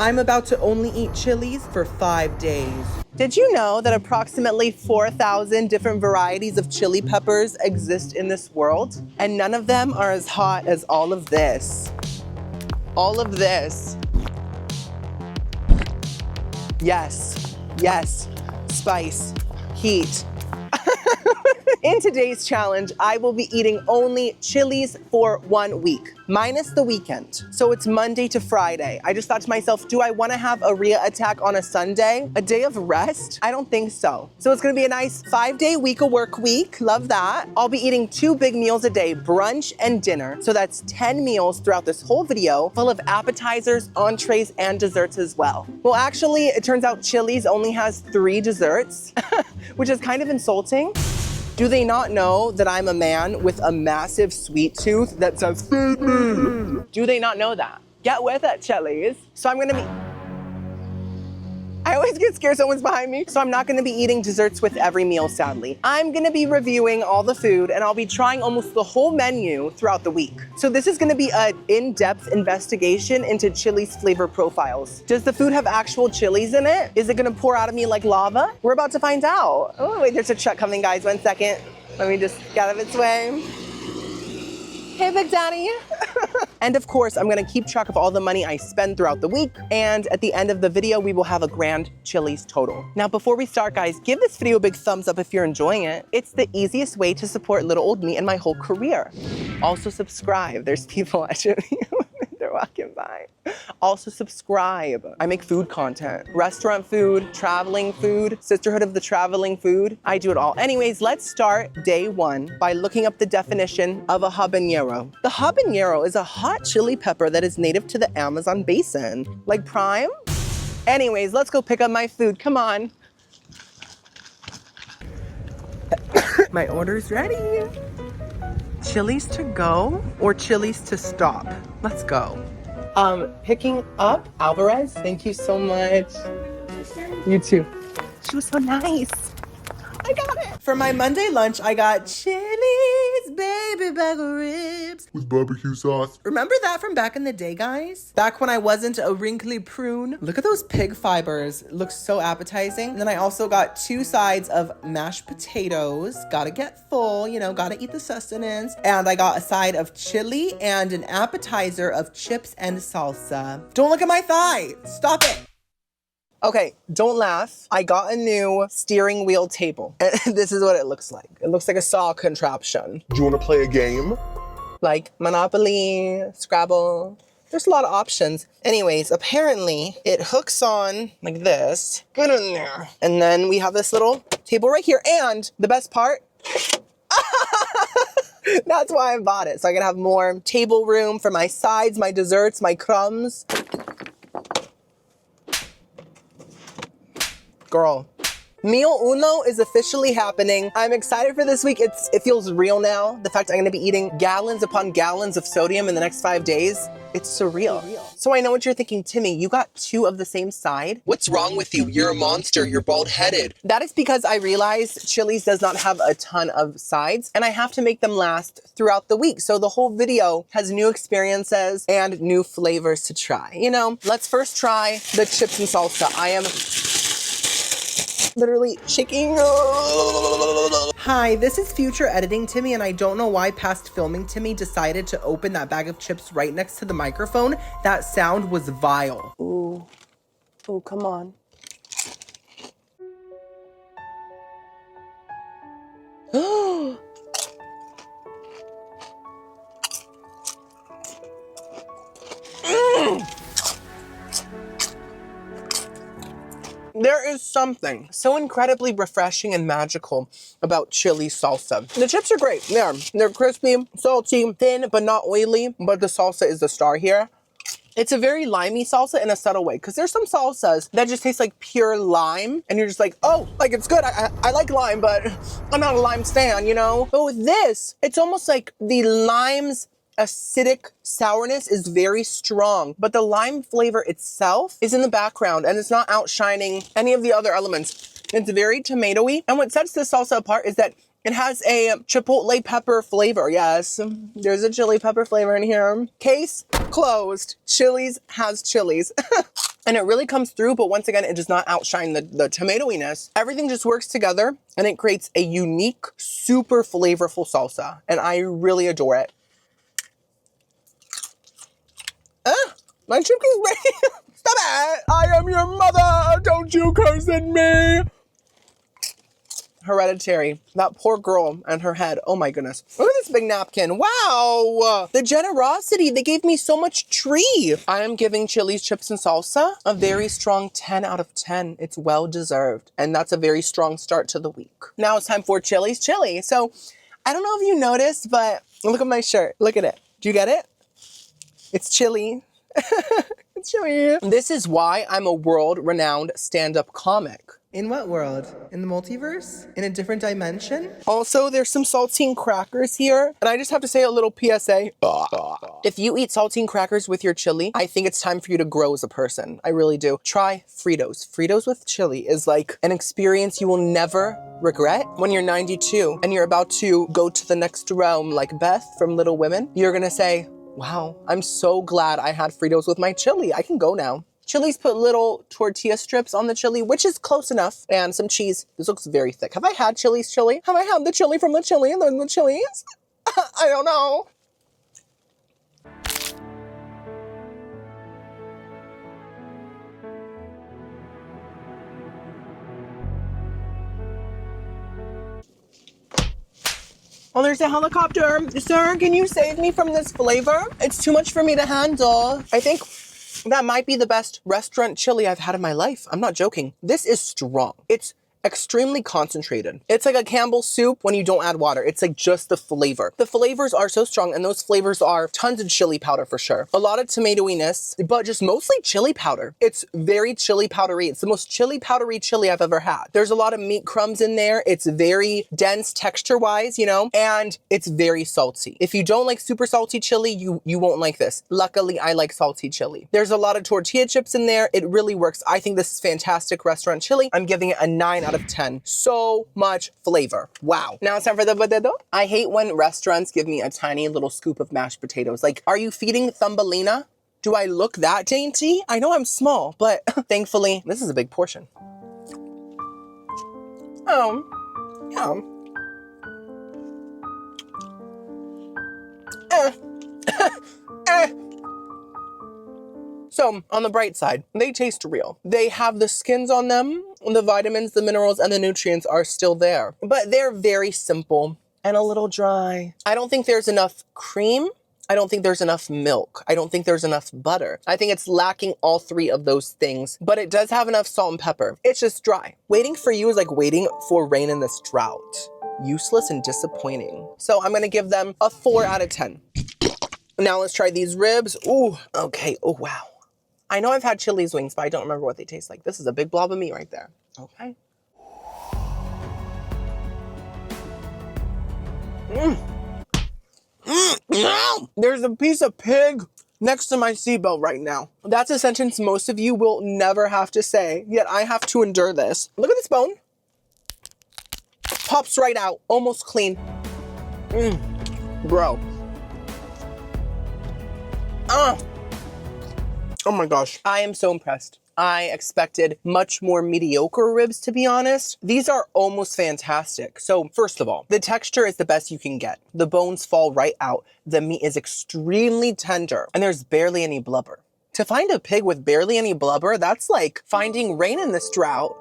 I'm about to only eat chilies for 5 days. Did you know that approximately 4,000 different varieties of chili peppers exist in this world? And none of them are as hot as all of this. All of this. Yes, yes, spice, heat. In today's challenge, I will be eating only chilies for 1 week, minus the weekend. So it's Monday to Friday. I just thought to myself, do I wanna have a Rhea attack on a Sunday? A day of rest? I don't think so. So it's gonna be a nice 5-day work week, love that. I'll be eating 2 big meals a day, brunch and dinner. So that's 10 meals throughout this whole video, full of appetizers, entrees, and desserts as well. Well, actually, it turns out Chili's only has 3 desserts, which is kind of insulting. Do they not know that I'm a man with a massive sweet tooth that says, feed me? Do they not know that? Get with it, Chili's. So I'm gonna be, I always get scared someone's behind me. So I'm not gonna be eating desserts with every meal, sadly. I'm gonna be reviewing all the food and I'll be trying almost the whole menu throughout the week. So this is gonna be an in-depth investigation into Chili's flavor profiles. Does the food have actual chilies in it? Is it gonna pour out of me like lava? We're about to find out. Oh, wait, there's a truck coming, guys. 1 second. Let me just get out of its way. Hey, Big Daddy. And of course, I'm gonna keep track of all the money I spend throughout the week. And at the end of the video, we will have a grand Chili's total. Now, before we start, guys, give this video a big thumbs up if you're enjoying it. It's the easiest way to support little old me and my whole career. Also subscribe. There's people watching me. They're walking by. Also subscribe. I make food content, restaurant food, traveling food, sisterhood of the traveling food. I do it all. Anyways, let's start day 1 by looking up the definition of a habanero. The habanero is a hot chili pepper that is native to the Amazon basin. Like prime? Anyways, let's go pick up my food. Come on. My order's ready. Chili's to go or Chili's to stop? Let's go. Picking up Alvarez. Thank you so much. You too. She was so nice. I got it. For my Monday lunch, I got Chili's baby bag of ribs with barbecue sauce. Remember that from back in the day, guys? Back when I wasn't a wrinkly prune. Look at those pig fibers. It looks so appetizing. And then I also got 2 sides of mashed potatoes. Gotta get full, you know, gotta eat the sustenance. And I got a side of chili and an appetizer of chips and salsa. Don't look at my thigh. Stop it. Okay, don't laugh. I got a new steering wheel table. And this is what it looks like. It looks like a saw contraption. Do you want to play a game? Like Monopoly, Scrabble. There's a lot of options. Anyways, apparently it hooks on like this. Get in there. And then we have this little table right here. And the best part, that's why I bought it. So I can have more table room for my sides, my desserts, my crumbs. Girl, meal uno is officially happening. I'm excited for this week. It feels real now. The fact I'm gonna be eating gallons upon gallons of sodium in the next 5 days, it's surreal. So I know what you're thinking, Timmy, you got 2 of the same side? What's wrong with you? You're a monster, you're bald-headed. That is because I realized Chili's does not have a ton of sides and I have to make them last throughout the week. So the whole video has new experiences and new flavors to try. You know, let's first try the chips and salsa. I am literally shaking. Hi, this is future editing Timmy, and I don't know why past filming Timmy decided to open that bag of chips right next to the microphone. That sound was vile. Ooh. Oh, come on. There is something so incredibly refreshing and magical about chili salsa. The chips are great. They're crispy, salty, thin, but not oily. But the salsa is the star here. It's a very limey salsa in a subtle way, because there's some salsas that just taste like pure lime, and you're just like, oh, like it's good. I like lime, but I'm not a lime stan, you know? But with this, it's almost like the lime's acidic sourness is very strong, but the lime flavor itself is in the background and it's not outshining any of the other elements. It's very tomatoey. And what sets this salsa apart is that it has a chipotle pepper flavor. Yes, there's a chili pepper flavor in here. Case closed. Chili's has chilies. And it really comes through, but once again, it does not outshine the tomatoiness. Everything just works together and it creates a unique, super flavorful salsa. And I really adore it. My chicken's ready. Stop it. I am your mother. Don't you curse at me. Hereditary. That poor girl and her head. Oh my goodness. Look at this big napkin. Wow. The generosity. They gave me so much tree. I am giving Chili's chips and salsa a very strong 10 out of 10. It's well deserved. And that's a very strong start to the week. Now it's time for Chili's chili. So I don't know if you noticed, but look at my shirt. Look at it. Do you get it? It's chili. It's chili. This is why I'm a world-renowned stand-up comic. In what world? In the multiverse? In a different dimension? Also, there's some saltine crackers here. And I just have to say a little PSA. If you eat saltine crackers with your chili, I think it's time for you to grow as a person. I really do. Try Fritos. Fritos with chili is like an experience you will never regret. When you're 92 and you're about to go to the next realm like Beth from Little Women, you're gonna say, wow, I'm so glad I had Fritos with my chili. I can go now. Chili's put little tortilla strips on the chili, which is close enough, and some cheese. This looks very thick. Have I had Chili's chili? Have I had the chili from the chili and then the Chili's? I don't know. Oh, there's a helicopter. Sir, can you save me from this flavor? It's too much for me to handle. I think that might be the best restaurant chili I've had in my life. I'm not joking. This is strong. It's extremely concentrated. It's like a Campbell's soup when you don't add water. It's like just the flavor. The flavors are so strong, and those flavors are tons of chili powder for sure. A lot of tomatoiness, but just mostly chili powder. It's very chili powdery. It's the most chili powdery chili I've ever had. There's a lot of meat crumbs in there. It's very dense texture-wise, you know, and it's very salty. If you don't like super salty chili, you won't like this. Luckily, I like salty chili. There's a lot of tortilla chips in there. It really works. I think this is fantastic restaurant chili. I'm giving it a 9 out of 10. So much flavor. Wow. Now it's time for the potato. I hate when restaurants give me a tiny little scoop of mashed potatoes. Like, are you feeding Thumbelina? Do I look that dainty? I know I'm small, but thankfully, this is a big portion. Yeah. So, on the bright side, they taste real. They have the skins on them, the vitamins, the minerals, and the nutrients are still there. But they're very simple and a little dry. I don't think there's enough cream. I don't think there's enough milk. I don't think there's enough butter. I think it's lacking all three of those things, but it does have enough salt and pepper. It's just dry. Waiting for you is like waiting for rain in this drought. Useless and disappointing. So I'm gonna give them a 4 out of 10. Now let's try these ribs. Ooh, okay, oh wow. I know I've had Chili's wings, but I don't remember what they taste like. This is a big blob of meat right there. Okay. There's a piece of pig next to my seatbelt right now. That's a sentence most of you will never have to say, yet I have to endure this. Look at this bone. Pops right out, almost clean. Bro. Oh my gosh. I am so impressed. I expected much more mediocre ribs, to be honest. These are almost fantastic. So first of all, the texture is the best you can get. The bones fall right out. The meat is extremely tender and there's barely any blubber. To find a pig with barely any blubber, that's like finding rain in this drought.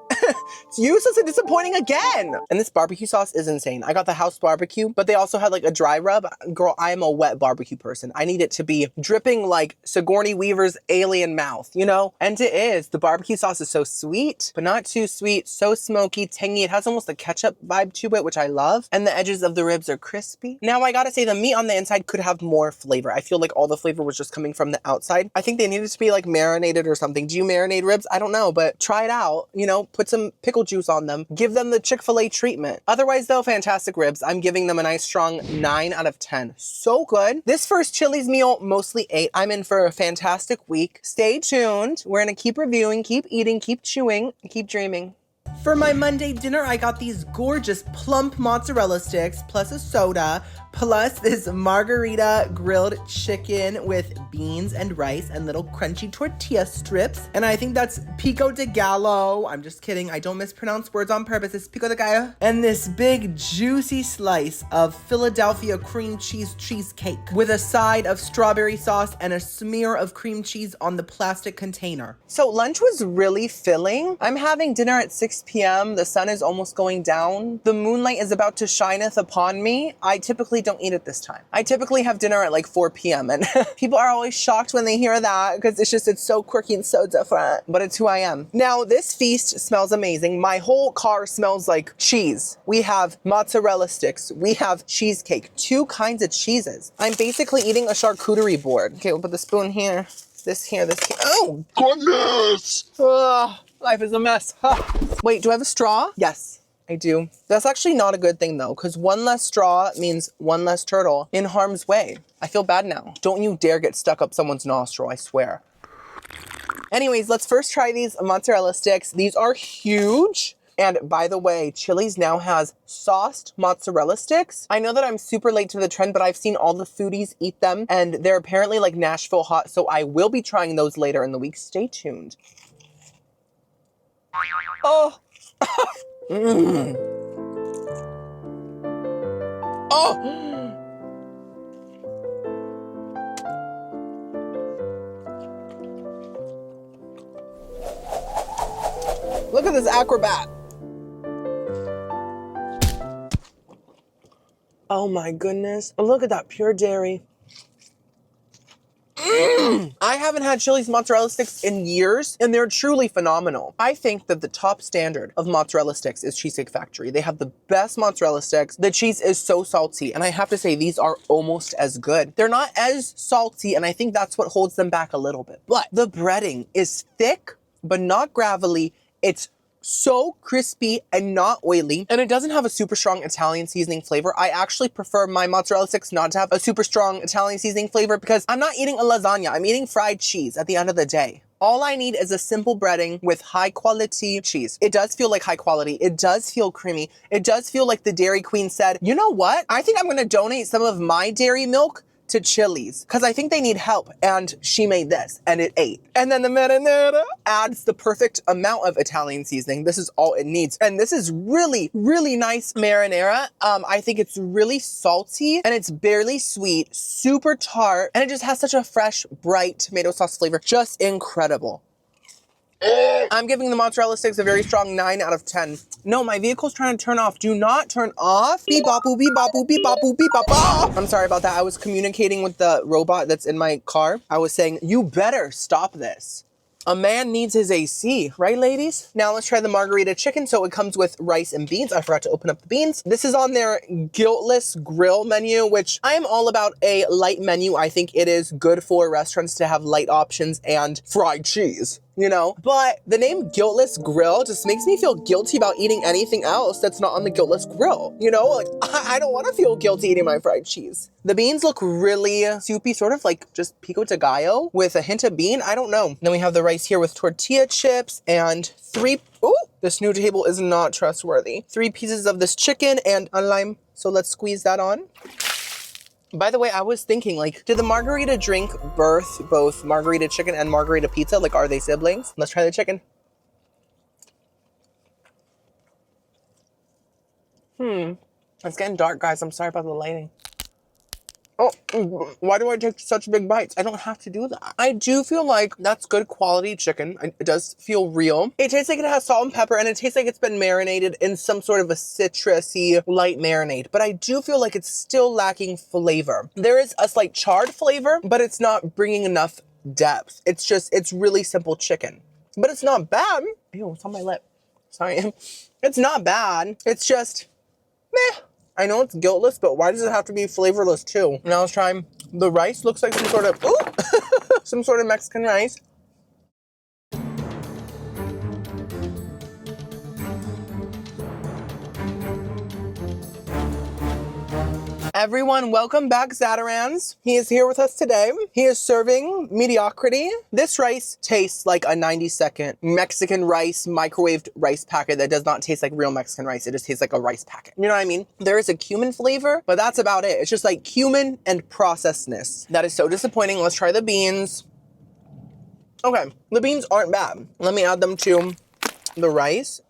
It's useless and disappointing again. And this barbecue sauce is insane. I got the house barbecue, but they also had like a dry rub. Girl, I am a wet barbecue person. I need it to be dripping like Sigourney Weaver's alien mouth, you know? And it is. The barbecue sauce is so sweet, but not too sweet. So smoky, tangy. It has almost a ketchup vibe to it, which I love. And the edges of the ribs are crispy. Now, I gotta say the meat on the inside could have more flavor. I feel like all the flavor was just coming from the outside. I think they needed to be like marinated or something. Do you marinate ribs? I don't know, but try it out. You know, put some pickle juice on them. Give them the Chick-fil-A treatment. Otherwise though, fantastic ribs. I'm giving them a nice strong 9 out of 10. So good. This first Chili's meal mostly ate. I'm in for a fantastic week. Stay tuned. We're gonna keep reviewing, keep eating, keep chewing, and keep dreaming. For my Monday dinner, I got these gorgeous plump mozzarella sticks plus a soda, plus this margarita grilled chicken with beans and rice and little crunchy tortilla strips. And I think that's pico de gallo. I'm just kidding. I don't mispronounce words on purpose. It's pico de gallo. And this big juicy slice of Philadelphia cream cheese cheesecake with a side of strawberry sauce and a smear of cream cheese on the plastic container. So lunch was really filling. I'm having dinner at 6 p.m. The sun is almost going down. The moonlight is about to shineth upon me. I typically don't eat at this time. I typically have dinner at like 4 p.m. and people are always shocked when they hear that because it's so quirky and so different, but it's who I am. Now this feast smells amazing. My whole car smells like cheese. We have mozzarella sticks. We have cheesecake, 2 kinds of cheeses. I'm basically eating a charcuterie board. Okay, we'll put the spoon here, this here, this here. Oh, Goodness! ugh, life is a mess. Wait, do I have a straw? Yes, I do. That's actually not a good thing though, because 1 less straw means 1 less turtle in harm's way. I feel bad now. Don't you dare get stuck up someone's nostril, I swear. Anyways, let's first try these mozzarella sticks. These are huge. And by the way, Chili's now has sauced mozzarella sticks. I know that I'm super late to the trend, but I've seen all the foodies eat them and they're apparently like Nashville hot. So I will be trying those later in the week. Stay tuned. Oh. Mm. Oh. Look at this acrobat. Oh my goodness. Look at that pure dairy. I haven't had Chili's mozzarella sticks in years, and they're truly phenomenal. I think that the top standard of mozzarella sticks is Cheesecake Factory. They have the best mozzarella sticks. The cheese is so salty, and I have to say these are almost as good. They're not as salty, and I think that's what holds them back a little bit. But the breading is thick, but not gravelly. It's so crispy and not oily, and it doesn't have a super strong Italian seasoning flavor. I actually prefer my mozzarella sticks not to have a super strong Italian seasoning flavor because I'm not eating a lasagna. I'm eating fried cheese at the end of the day. All I need is a simple breading with high quality cheese. It does feel like high quality. It does feel creamy. It does feel like the Dairy Queen said, you know what? I think I'm gonna donate some of my dairy milk to Chili's because I think they need help, and she made this and it ate. And then the marinara adds the perfect amount of Italian seasoning. This is all it needs, and this is really, really nice marinara. I think it's really salty and it's barely sweet, super tart, and it just has such a fresh, bright tomato sauce flavor. Just incredible. I'm giving the mozzarella sticks a very strong 9 out of 10. No, my vehicle's trying to turn off. Do not turn off. Beep bop boop, beep bop boop, beep bop boop, beep bop bop. I'm sorry about that. I was communicating with the robot that's in my car. I was saying, you better stop this. A man needs his AC, right, ladies? Now let's try the margarita chicken. So it comes with rice and beans. I forgot to open up the beans. This is on their guiltless grill menu, which I am all about a light menu. I think it is good for restaurants to have light options and fried cheese, you know? But the name Guiltless Grill just makes me feel guilty about eating anything else that's not on the Guiltless Grill. You know, like I don't want to feel guilty eating my fried cheese. The beans look really soupy, sort of like just pico de gallo with a hint of bean. I don't know. Then we have the rice here with tortilla chips and 3, ooh, this new table is not trustworthy. 3 pieces of this chicken and a lime. So let's squeeze that on. By the way, I was thinking, like, did the margarita drink birth both margarita chicken and margarita pizza? Like, are they siblings? Let's try the chicken. It's getting dark, guys. I'm sorry about the lighting. Oh, why do I take such big bites? I don't have to do that. I do feel like that's good quality chicken. It does feel real. It tastes like it has salt and pepper, and it tastes like it's been marinated in some sort of a citrusy light marinade. But I do feel like it's still lacking flavor. There is a slight charred flavor, but it's not bringing enough depth. It's really simple chicken. But it's not bad. Ew, it's on my lip. Sorry. It's not bad. It's just meh. I know it's guiltless, but why does it have to be flavorless too? Now let's try. The rice looks like some sort of, ooh, some sort of Mexican rice. Everyone, welcome back, Zatarans. He is here with us today. He is serving mediocrity. This rice tastes like a 90-second Mexican rice, microwaved rice packet that does not taste like real Mexican rice. It just tastes like a rice packet. You know what I mean? There is a cumin flavor, but that's about it. It's just like cumin and processedness. That is so disappointing. Let's try the beans. Okay, the beans aren't bad. Let me add them to the rice.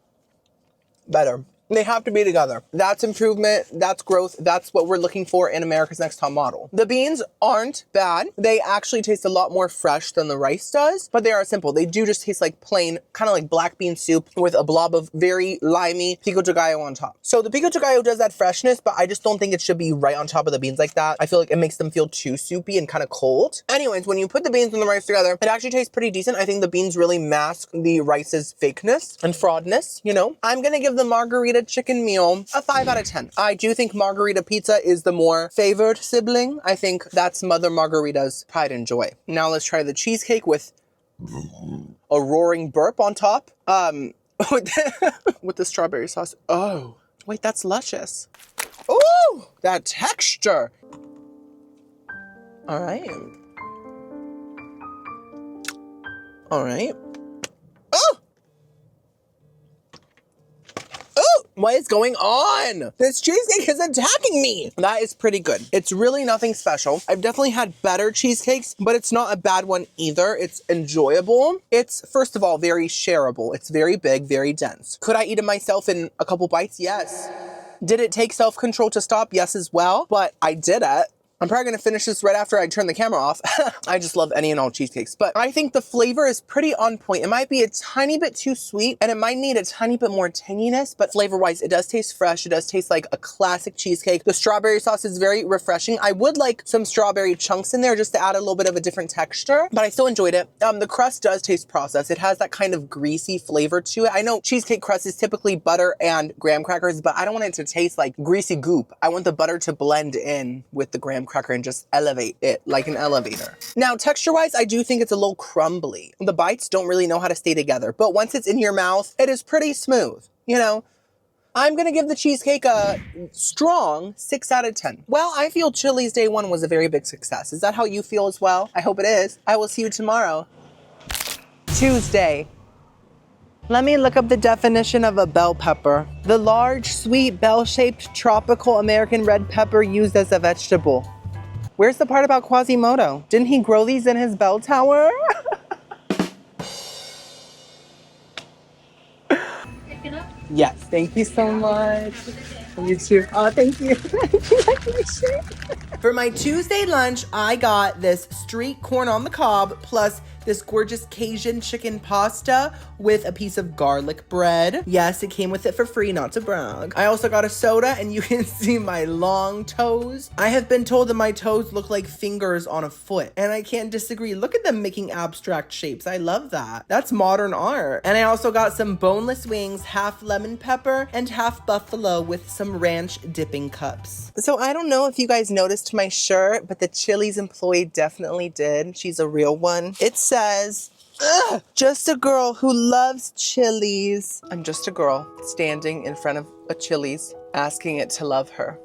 Better. They have to be together. That's improvement, that's growth, that's what we're looking for in America's Next Top Model. The beans aren't bad. They actually taste a lot more fresh than the rice does, but they are simple. They do just taste like plain, kind of like black bean soup with a blob of very limey pico de gallo on top. So the pico de gallo does that freshness, but I just don't think it should be right on top of the beans like that. I feel like it makes them feel too soupy and kind of cold. Anyways, when you put the beans and the rice together, it actually tastes pretty decent. I think the beans really mask the rice's fakeness and fraudness, you know? I'm gonna give the margarita chicken meal a 5 out of 10. I do think margarita pizza is the more favored sibling. I think that's Mother Margarita's pride and joy. Now let's try the cheesecake with a roaring burp on top. With the strawberry sauce. Oh, wait, that's luscious. Ooh, that texture. All right. All right. Oh! What is going on? This cheesecake is attacking me. That is pretty good. It's really nothing special. I've definitely had better cheesecakes, but it's not a bad one either. It's enjoyable. It's, first of all, very shareable. It's very big, very dense. Could I eat it myself in a couple bites? Yes. Did it take self-control to stop? Yes, as well, but I did it. I'm probably gonna finish this right after I turn the camera off. I just love any and all cheesecakes, but I think the flavor is pretty on point. It might be a tiny bit too sweet and it might need a tiny bit more tanginess, but flavor-wise, it does taste fresh. It does taste like a classic cheesecake. The strawberry sauce is very refreshing. I would like some strawberry chunks in there just to add a little bit of a different texture, but I still enjoyed it. The crust does taste processed. It has that kind of greasy flavor to it. I know cheesecake crust is typically butter and graham crackers, but I don't want it to taste like greasy goop. I want the butter to blend in with the graham cracker and just elevate it like an elevator. Now, texture-wise, I do think it's a little crumbly. The bites don't really know how to stay together, but once it's in your mouth, it is pretty smooth, you know? I'm gonna give the cheesecake a strong 6 out of 10. Well, I feel Chili's Day 1 was a very big success. Is that how you feel as well? I hope it is. I will see you tomorrow. Tuesday. Let me look up the definition of a bell pepper. The large, sweet, bell-shaped tropical American red pepper used as a vegetable. Where's the part about Quasimodo? Didn't he grow these in his bell tower? Yes, thank you so much. You too. Oh, thank you. For my Tuesday lunch, I got this street corn on the cob plus this gorgeous Cajun chicken pasta with a piece of garlic bread. Yes, it came with it for free, not to brag. I also got a soda and you can see my long toes. I have been told that my toes look like fingers on a foot and I can't disagree. Look at them making abstract shapes. I love that. That's modern art. And I also got some boneless wings, half lemon pepper and half buffalo with some ranch dipping cups. So I don't know if you guys noticed my shirt, but the Chili's employee definitely did. She's a real one. It says, ugh, just a girl who loves Chili's. I'm just a girl standing in front of a Chili's asking it to love her.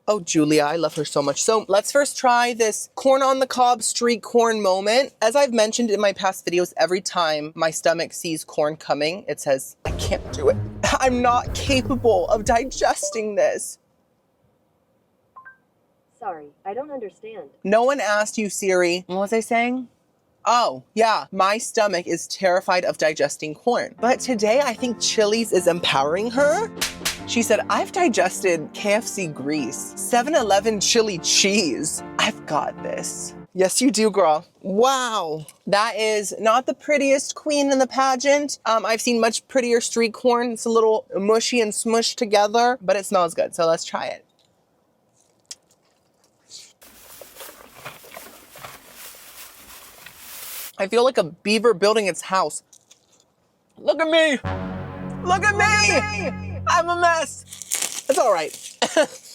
Oh, Julia, I love her so much. So let's first try this corn on the cob street corn moment. As I've mentioned in my past videos, every time my stomach sees corn coming, it says, I can't do it. I'm not capable of digesting this. Sorry, I don't understand. No one asked you, Siri. What was I saying? Oh, yeah, my stomach is terrified of digesting corn. But today, I think Chili's is empowering her. She said, I've digested KFC grease, 7-Eleven chili cheese. I've got this. Yes, you do, girl. Wow. That is not the prettiest queen in the pageant. I've seen much prettier street corn. It's a little mushy and smushed together, but it smells good. So let's try it. I feel like a beaver building its house. Look at me. Look at me. I'm a mess. It's all right.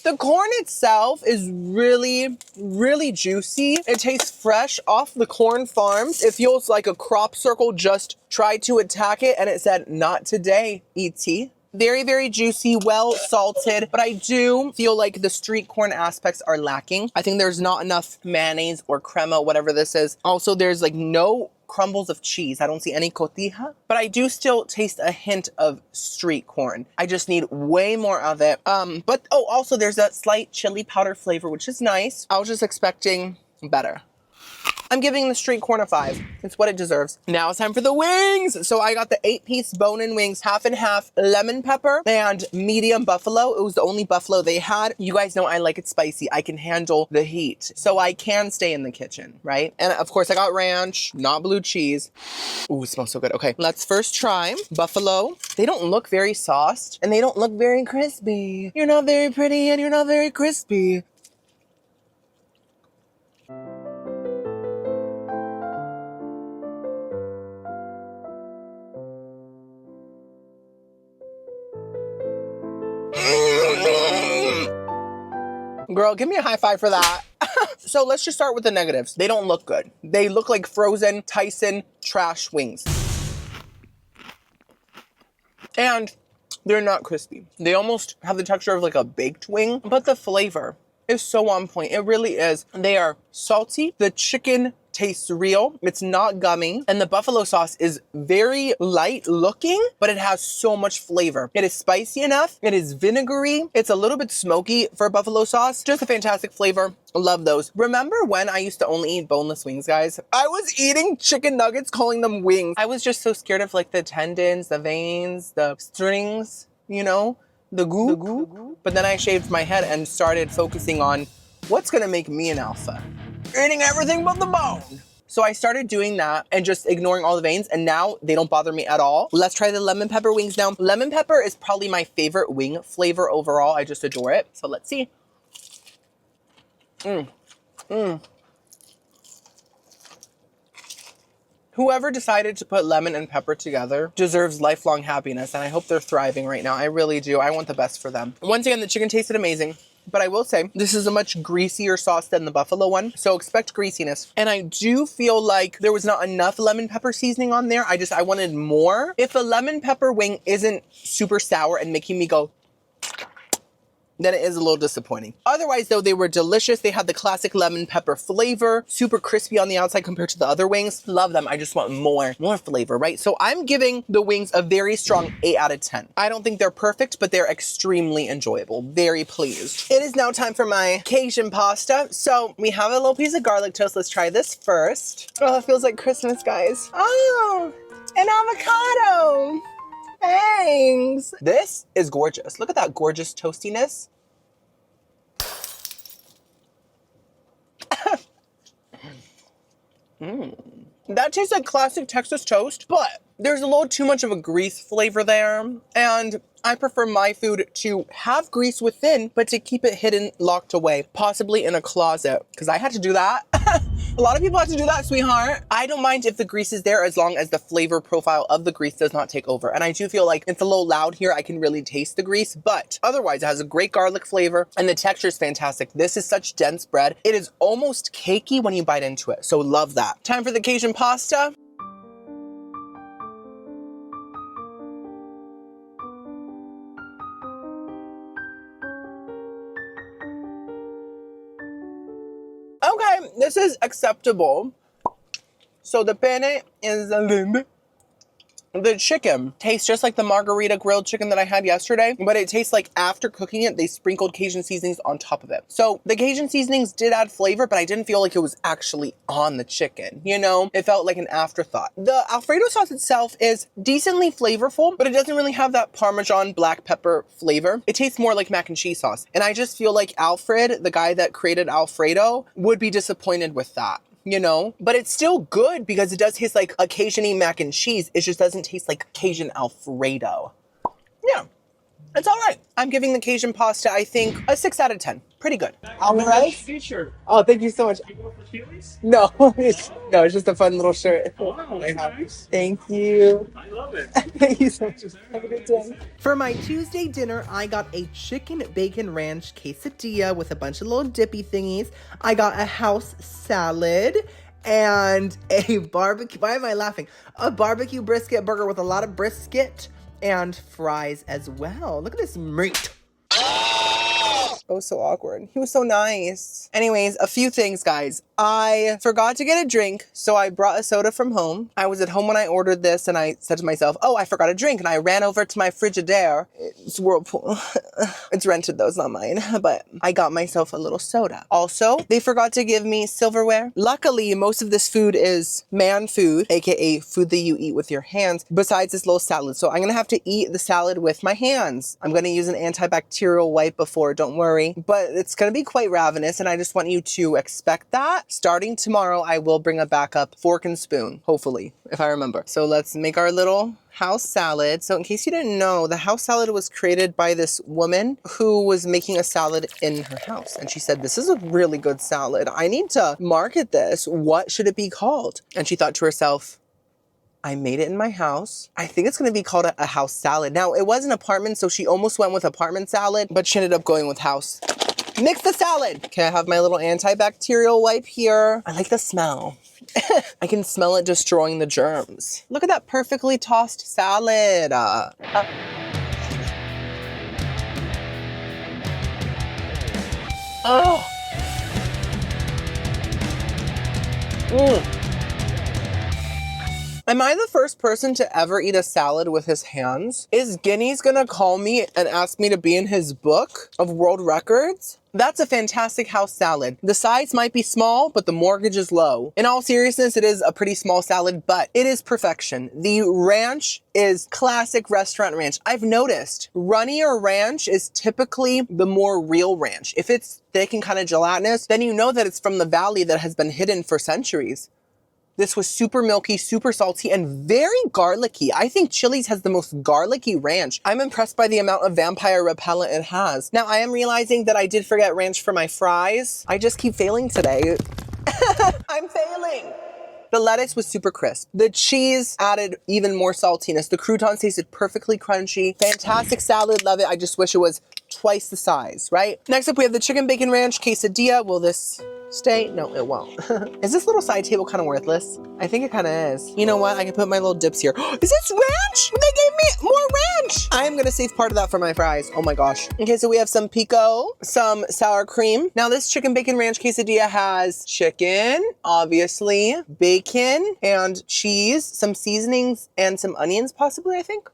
The corn itself is really, really juicy. It tastes fresh off the corn farms. It feels like a crop circle just tried to attack it and it said, not today, E.T. Very, very juicy, well salted, but I do feel like the street corn aspects are lacking. I think there's not enough mayonnaise or crema, whatever this is. Also, there's like no crumbles of cheese. I don't see any cotija, but I do still taste a hint of street corn. I just need way more of it. But oh, also there's that slight chili powder flavor, which is nice. I was just expecting better. I'm giving the street corn a 5. It's what it deserves. Now it's time for the wings. So I got the 8-piece bone-in wings, half and half, lemon pepper and medium buffalo. It was the only buffalo they had. You guys know I like it spicy. I can handle the heat. So I can stay in the kitchen, right? And of course I got ranch, not blue cheese. Ooh, it smells so good. Okay, let's first try buffalo. They don't look very sauced and they don't look very crispy. You're not very pretty and you're not very crispy. Girl, give me a high five for that. So let's just start with the negatives. They don't look good. They look like frozen Tyson trash wings. And they're not crispy. They almost have the texture of like a baked wing, but the flavor is so on point. It really is. They are salty. The chicken tastes real. It's not gummy. And the buffalo sauce is very light looking, but it has so much flavor. It is spicy enough. It is vinegary. It's a little bit smoky for buffalo sauce. Just a fantastic flavor. Love those. Remember when I used to only eat boneless wings, guys? I was eating chicken nuggets, calling them wings. I was just so scared of like the tendons, the veins, the strings, you know, the goo. But then I shaved my head and started focusing on what's gonna make me an alpha. Eating everything but the bone. So I started doing that and just ignoring all the veins, and now they don't bother me at all. Let's try the lemon pepper wings now. Lemon pepper is probably my favorite wing flavor overall. I just adore it. So let's see. Whoever decided to put lemon and pepper together deserves lifelong happiness, and I hope they're thriving right now. I really do. I want the best for them. Once again, the chicken tasted amazing. But I will say, this is a much greasier sauce than the buffalo one, so expect greasiness. And I do feel like there was not enough lemon pepper seasoning on there. I wanted more. If a lemon pepper wing isn't super sour and making me go, then it is a little disappointing. Otherwise though, they were delicious. They had the classic lemon pepper flavor, super crispy on the outside compared to the other wings. Love them. I just want more flavor, right? So I'm giving the wings a very strong 8 out of 10. I don't think they're perfect, but they're extremely enjoyable. Very pleased. It is now time for my Cajun pasta. So we have a little piece of garlic toast. Let's try this first. Oh, it feels like Christmas, guys. Oh, an avocado. Thanks. This is gorgeous. Look at that gorgeous toastiness. That tastes like classic Texas toast, but there's a little too much of a grease flavor there. And I prefer my food to have grease within, but to keep it hidden, locked away, possibly in a closet, because I had to do that. A lot of people have to do that, sweetheart. I don't mind if the grease is there as long as the flavor profile of the grease does not take over. And I do feel like it's a little loud here. I can really taste the grease, but otherwise it has a great garlic flavor and the texture is fantastic. This is such dense bread. It is almost cakey when you bite into it. So love that. Time for the Cajun pasta. Okay, this is acceptable. So the penne is a little. The chicken tastes just like the margarita grilled chicken that I had yesterday, but it tastes like after cooking it, they sprinkled Cajun seasonings on top of it. So the Cajun seasonings did add flavor, but I didn't feel like it was actually on the chicken. You know, it felt like an afterthought. The Alfredo sauce itself is decently flavorful, but it doesn't really have that Parmesan black pepper flavor. It tastes more like mac and cheese sauce. And I just feel like Alfred, the guy that created Alfredo, would be disappointed with that. You know, but it's still good because it does taste like a Cajun-y mac and cheese. It just doesn't taste like Cajun Alfredo. Yeah, it's all right. I'm giving the Cajun pasta, I think, a 6 out of 10. Pretty good. All right. T-shirt. Oh, thank you so much. You go for Chili's? No, it's just a fun little shirt. Wow, that's nice. Thank you. I love it. Thank you so much. Have a good day. For my Tuesday dinner, I got a chicken bacon ranch quesadilla with a bunch of little dippy thingies. I got a house salad and a barbecue. Why am I laughing? A barbecue brisket burger with a lot of brisket And fries as well. Look at this meat. Oh, so awkward. He was so nice. Anyways, a few things, guys. I forgot to get a drink, so I brought a soda from home. I was at home when I ordered this, and I said to myself, oh, I forgot a drink, and I ran over to my Frigidaire. It's Whirlpool. It's rented, though. It's not mine, but I got myself a little soda. Also, they forgot to give me silverware. Luckily, most of this food is man food, aka food that you eat with your hands, besides this little salad. So I'm gonna have to eat the salad with my hands. I'm gonna use an antibacterial wipe before, don't worry, but it's gonna be quite ravenous, and I just want you to expect that. Starting tomorrow, I will bring a backup fork and spoon, hopefully, if I remember. So let's make our little house salad. So in case you didn't know, the house salad was created by this woman who was making a salad in her house. And she said, this is a really good salad. I need to market this. What should it be called? And she thought to herself, I made it in my house. I think it's gonna be called a house salad. Now, it was an apartment, so she almost went with apartment salad, but she ended up going with house. Mix the salad. Okay, I have my little antibacterial wipe here. I like the smell. I can smell it destroying the germs. Look at that perfectly tossed salad. Oh. Am I the first person to ever eat a salad with his hands? Is Guinness gonna call me and ask me to be in his book of world records? That's a fantastic house salad. The size might be small, but the mortgage is low. In all seriousness, it is a pretty small salad, but it is perfection. The ranch is classic restaurant ranch. I've noticed runnier ranch is typically the more real ranch. If it's thick and kind of gelatinous, then you know that it's from the valley that has been hidden for centuries. This was super milky, super salty, and very garlicky. I think Chili's has the most garlicky ranch. I'm impressed by the amount of vampire repellent it has. Now, I am realizing that I did forget ranch for my fries. I just keep failing today. I'm failing. The lettuce was super crisp. The cheese added even more saltiness. The croutons tasted perfectly crunchy. Fantastic salad, love it. I just wish it was twice the size, right? Next up, we have the chicken bacon ranch quesadilla. Will this stay? No, it won't. Is this little side table kind of worthless? I think it kind of is. You know what? I can put my little dips here. Is this ranch? They gave me more ranch. I am going to save part of that for my fries. Oh my gosh. Okay, so we have some pico, some sour cream. Now this chicken bacon ranch quesadilla has chicken, obviously, bacon and cheese, some seasonings and some onions possibly, I think.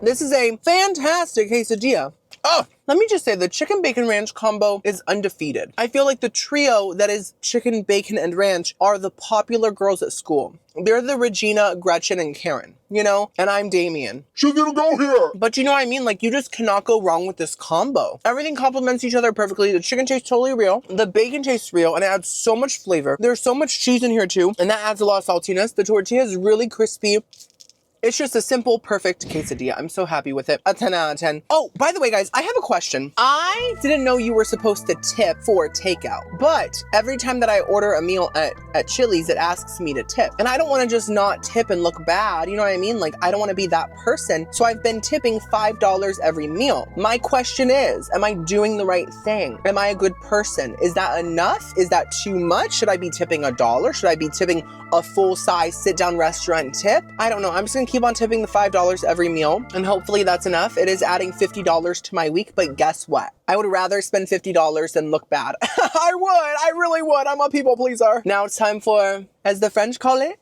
This is a fantastic quesadilla. Oh, let me just say the chicken bacon ranch combo is undefeated. I feel like the trio that is chicken, bacon, and ranch are the popular girls at school. They're the Regina, Gretchen, and Karen, you know? And I'm Damien. She's gonna go here. But you know what I mean? Like, you just cannot go wrong with this combo. Everything complements each other perfectly. The chicken tastes totally real. The bacon tastes real, and it adds so much flavor. There's so much cheese in here, too, and that adds a lot of saltiness. The tortilla is really crispy. It's just a simple, perfect quesadilla. I'm so happy with it. A 10 out of 10. Oh, by the way, guys, I have a question. I didn't know you were supposed to tip for takeout, but every time that I order a meal at Chili's, it asks me to tip. And I don't want to just not tip and look bad. You know what I mean? Like, I don't want to be that person. So I've been tipping $5 every meal. My question is, am I doing the right thing? Am I a good person? Is that enough? Is that too much? Should I be tipping $1? Should I be tipping a full-size sit-down restaurant tip? I don't know. I'm just gonna keep on tipping the $5 every meal, and hopefully that's enough. It is adding $50 to my week, but guess what? I would rather spend $50 than look bad. I really would. I'm a people pleaser. Now it's time for, as the French call it,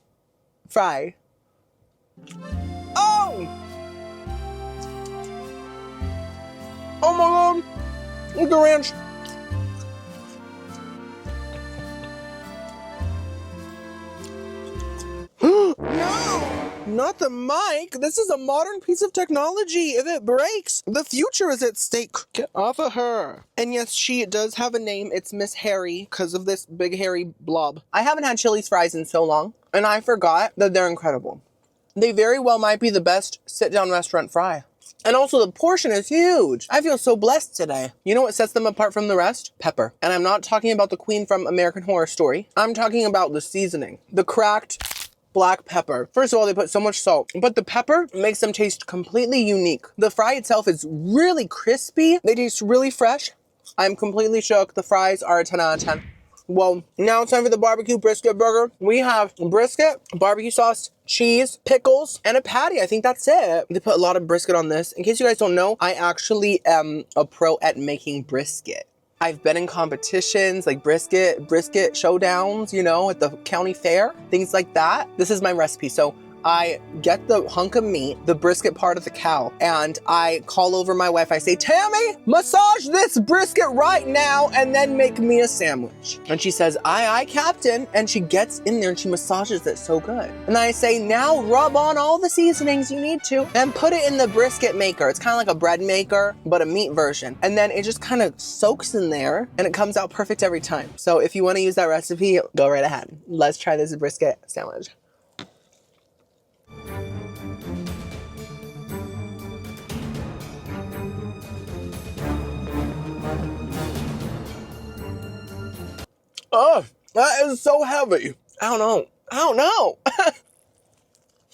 fry. Oh! Oh my God! Look at the ranch. No! Not the mic. This is a modern piece of technology. If it breaks, the future is at stake. Get off of her. And yes, she does have a name. It's Miss Harry because of this big hairy blob. I haven't had Chili's fries in so long, and I forgot that they're incredible. They very well might be the best sit-down restaurant fry. And also the portion is huge. I feel so blessed today. You know what sets them apart from the rest? Pepper. And I'm not talking about the queen from American Horror Story. I'm talking about the seasoning. The cracked black pepper. First of all, they put so much salt, but the pepper makes them taste completely unique. The fry itself is really crispy. They taste really fresh. I'm completely shook. The fries are a 10 out of 10. Well, now it's time for the barbecue brisket burger. We have brisket, barbecue sauce, cheese, pickles, and a patty. I think that's it. They put a lot of brisket on this. In case you guys don't know, I actually am a pro at making brisket. I've been in competitions like brisket showdowns, you know, at the county fair, things like that. This is my recipe. So I get the hunk of meat, the brisket part of the cow, and I call over my wife. I say, Tammy, massage this brisket right now and then make me a sandwich. And she says, aye, Captain. And she gets in there and she massages it so good. And I say, now rub on all the seasonings you need to and put it in the brisket maker. It's kind of like a bread maker, but a meat version. And then it just kind of soaks in there and it comes out perfect every time. So if you want to use that recipe, go right ahead. Let's try this brisket sandwich. Oh, that is so heavy. I don't know.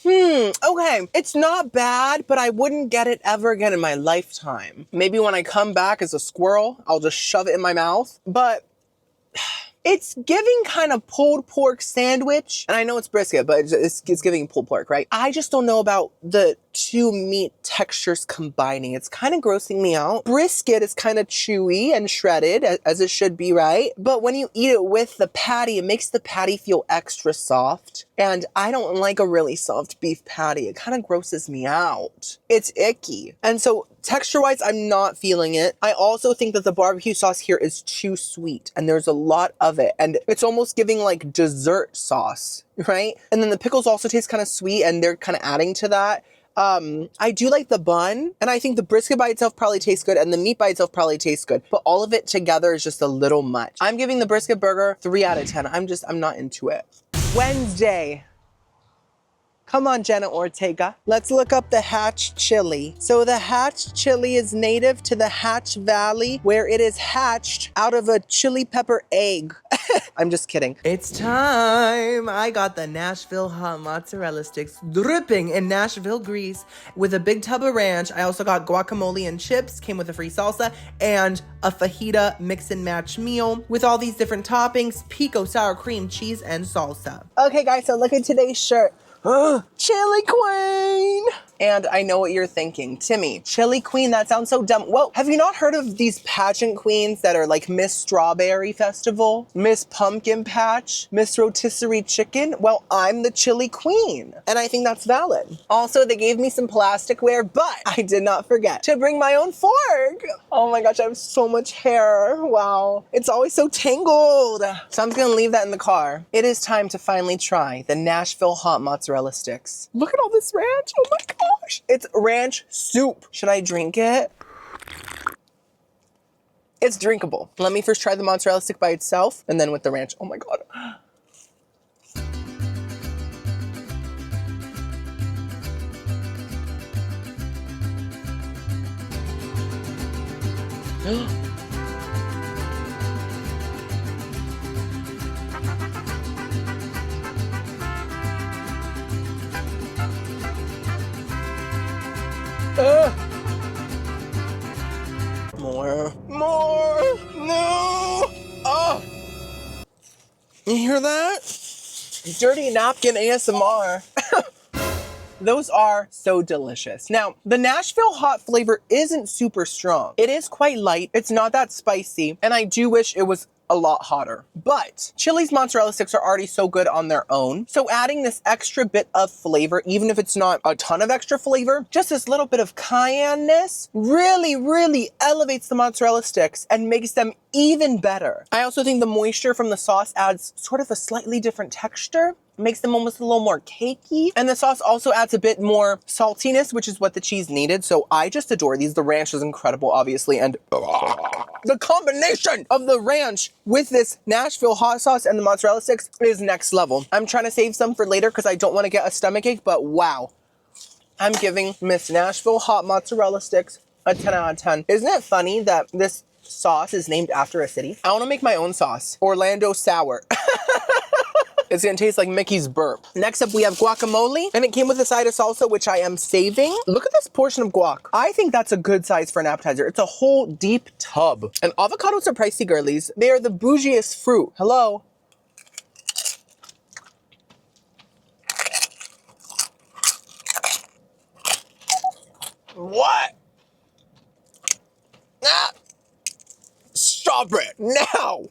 Okay. It's not bad, but I wouldn't get it ever again in my lifetime. Maybe when I come back as a squirrel, I'll just shove it in my mouth. But it's giving kind of pulled pork sandwich. And I know it's brisket, but it's giving pulled pork, right? I just don't know about the two meat textures combining. It's kind of grossing me out. Brisket is kind of chewy and shredded, as it should be, right? But when you eat it with the patty, it makes the patty feel extra soft. And I don't like a really soft beef patty. It kind of grosses me out. It's icky. And so texture-wise, I'm not feeling it. I also think that the barbecue sauce here is too sweet and there's a lot of it. And it's almost giving like dessert sauce, right? And then the pickles also taste kind of sweet and they're kind of adding to that. I do like the bun, and I think the brisket by itself probably tastes good, and the meat by itself probably tastes good, but all of it together is just a little much. I'm giving the brisket burger 3 out of 10. I'm not into it. Wednesday. Come on, Jenna Ortega. Let's look up the Hatch chili. So the Hatch chili is native to the Hatch Valley, where it is hatched out of a chili pepper egg. I'm just kidding. It's time. I got the Nashville hot mozzarella sticks dripping in Nashville grease with a big tub of ranch. I also got guacamole and chips, came with a free salsa, and a fajita mix and match meal with all these different toppings, pico, sour cream, cheese, and salsa. Okay, guys, so look at today's shirt. Chili Queen! And I know what you're thinking. Timmy, Chili Queen, that sounds so dumb. Whoa, have you not heard of these pageant queens that are like Miss Strawberry Festival, Miss Pumpkin Patch, Miss Rotisserie Chicken? Well, I'm the Chili Queen, and I think that's valid. Also, they gave me some plasticware, but I did not forget to bring my own fork. Oh my gosh, I have so much hair. Wow, it's always so tangled. So I'm just gonna leave that in the car. It is time to finally try the Nashville hot mozzarella sticks. Look at all this ranch, oh my gosh. It's ranch soup. Should I drink it? It's drinkable. Let me first try the mozzarella stick by itself and then with the ranch. Oh my God. More, no. Oh, you hear that? Dirty napkin ASMR. Those are so delicious. Now, the Nashville hot flavor isn't super strong. It is quite light. It's not that spicy. And I do wish it was a lot hotter. But Chili's mozzarella sticks are already so good on their own. So adding this extra bit of flavor, even if it's not a ton of extra flavor, just this little bit of cayenne-ness really, really elevates the mozzarella sticks and makes them even better. I also think the moisture from the sauce adds sort of a slightly different texture. Makes them almost a little more cakey. And the sauce also adds a bit more saltiness, which is what the cheese needed. So I just adore these. The ranch is incredible, obviously. And the combination of the ranch with this Nashville hot sauce and the mozzarella sticks is next level. I'm trying to save some for later because I don't want to get a stomachache, but wow. I'm giving Miss Nashville hot mozzarella sticks a 10 out of 10. Isn't it funny that this sauce is named after a city? I want to make my own sauce. Orlando Sour. It's gonna taste like Mickey's burp. Next up, we have guacamole, and it came with a side of salsa, which I am saving. Look at this portion of guac. I think that's a good size for an appetizer. It's a whole deep tub. And avocados are pricey, girlies. They are the bougiest fruit. Hello? What? Ah! Stop it now.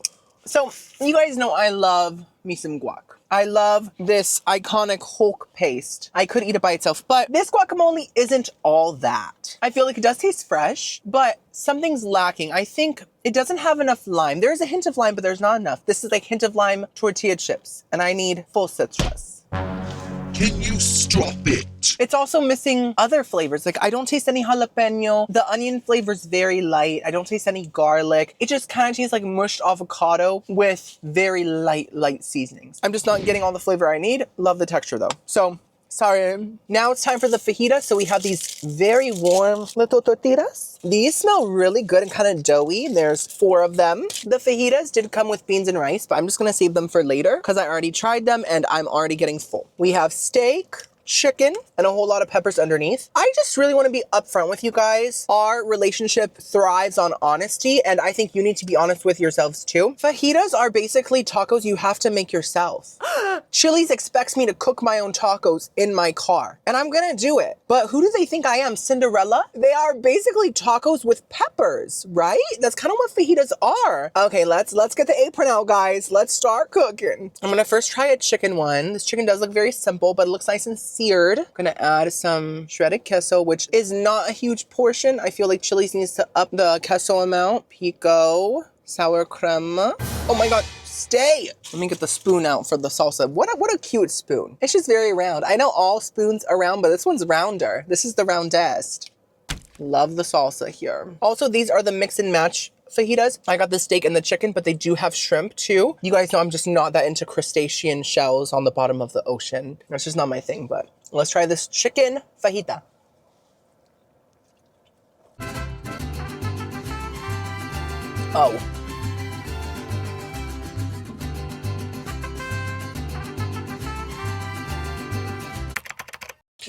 So you guys know I love me some guac. I love this iconic Hulk paste. I could eat it by itself, but this guacamole isn't all that. I feel like it does taste fresh, but something's lacking. I think it doesn't have enough lime. There's a hint of lime, but there's not enough. This is like hint of lime tortilla chips, and I need full citrus. Can you stop it? It's also missing other flavors. Like I don't taste any jalapeno. The onion flavor's very light. I don't taste any garlic. It just kind of tastes like mushed avocado with very light seasonings. I'm just not getting all the flavor I need. Love the texture though. So, sorry. Now it's time for the fajita. So we have these very warm little tortillas. These smell really good and kind of doughy. There's 4 of them. The fajitas did come with beans and rice, but I'm just gonna save them for later because I already tried them and I'm already getting full. We have steak, chicken, and a whole lot of peppers underneath. I just really want to be upfront with you guys. Our relationship thrives on honesty, and I think you need to be honest with yourselves too. Fajitas are basically tacos you have to make yourself. Chili's expects me to cook my own tacos in my car, and I'm gonna do it. But who do they think I am, Cinderella? They are basically tacos with peppers, right? That's kind of what fajitas are. Okay, let's get the apron out, guys. Let's start cooking. I'm gonna first try a chicken one. This chicken does look very simple, but it looks nice and seared. I'm gonna add some shredded queso, which is not a huge portion. I feel like Chili's needs to up the queso amount. Pico, sour crema. Oh my God, stay. Let me get the spoon out for the salsa. What a cute spoon. It's just very round. I know all spoons are round, but this one's rounder. This is the roundest. Love the salsa here. Also, these are the mix and match fajitas. I got the steak and the chicken, but they do have shrimp too. You guys know I'm just not that into crustacean shells on the bottom of the ocean. That's just not my thing, but let's try this chicken fajita. Oh.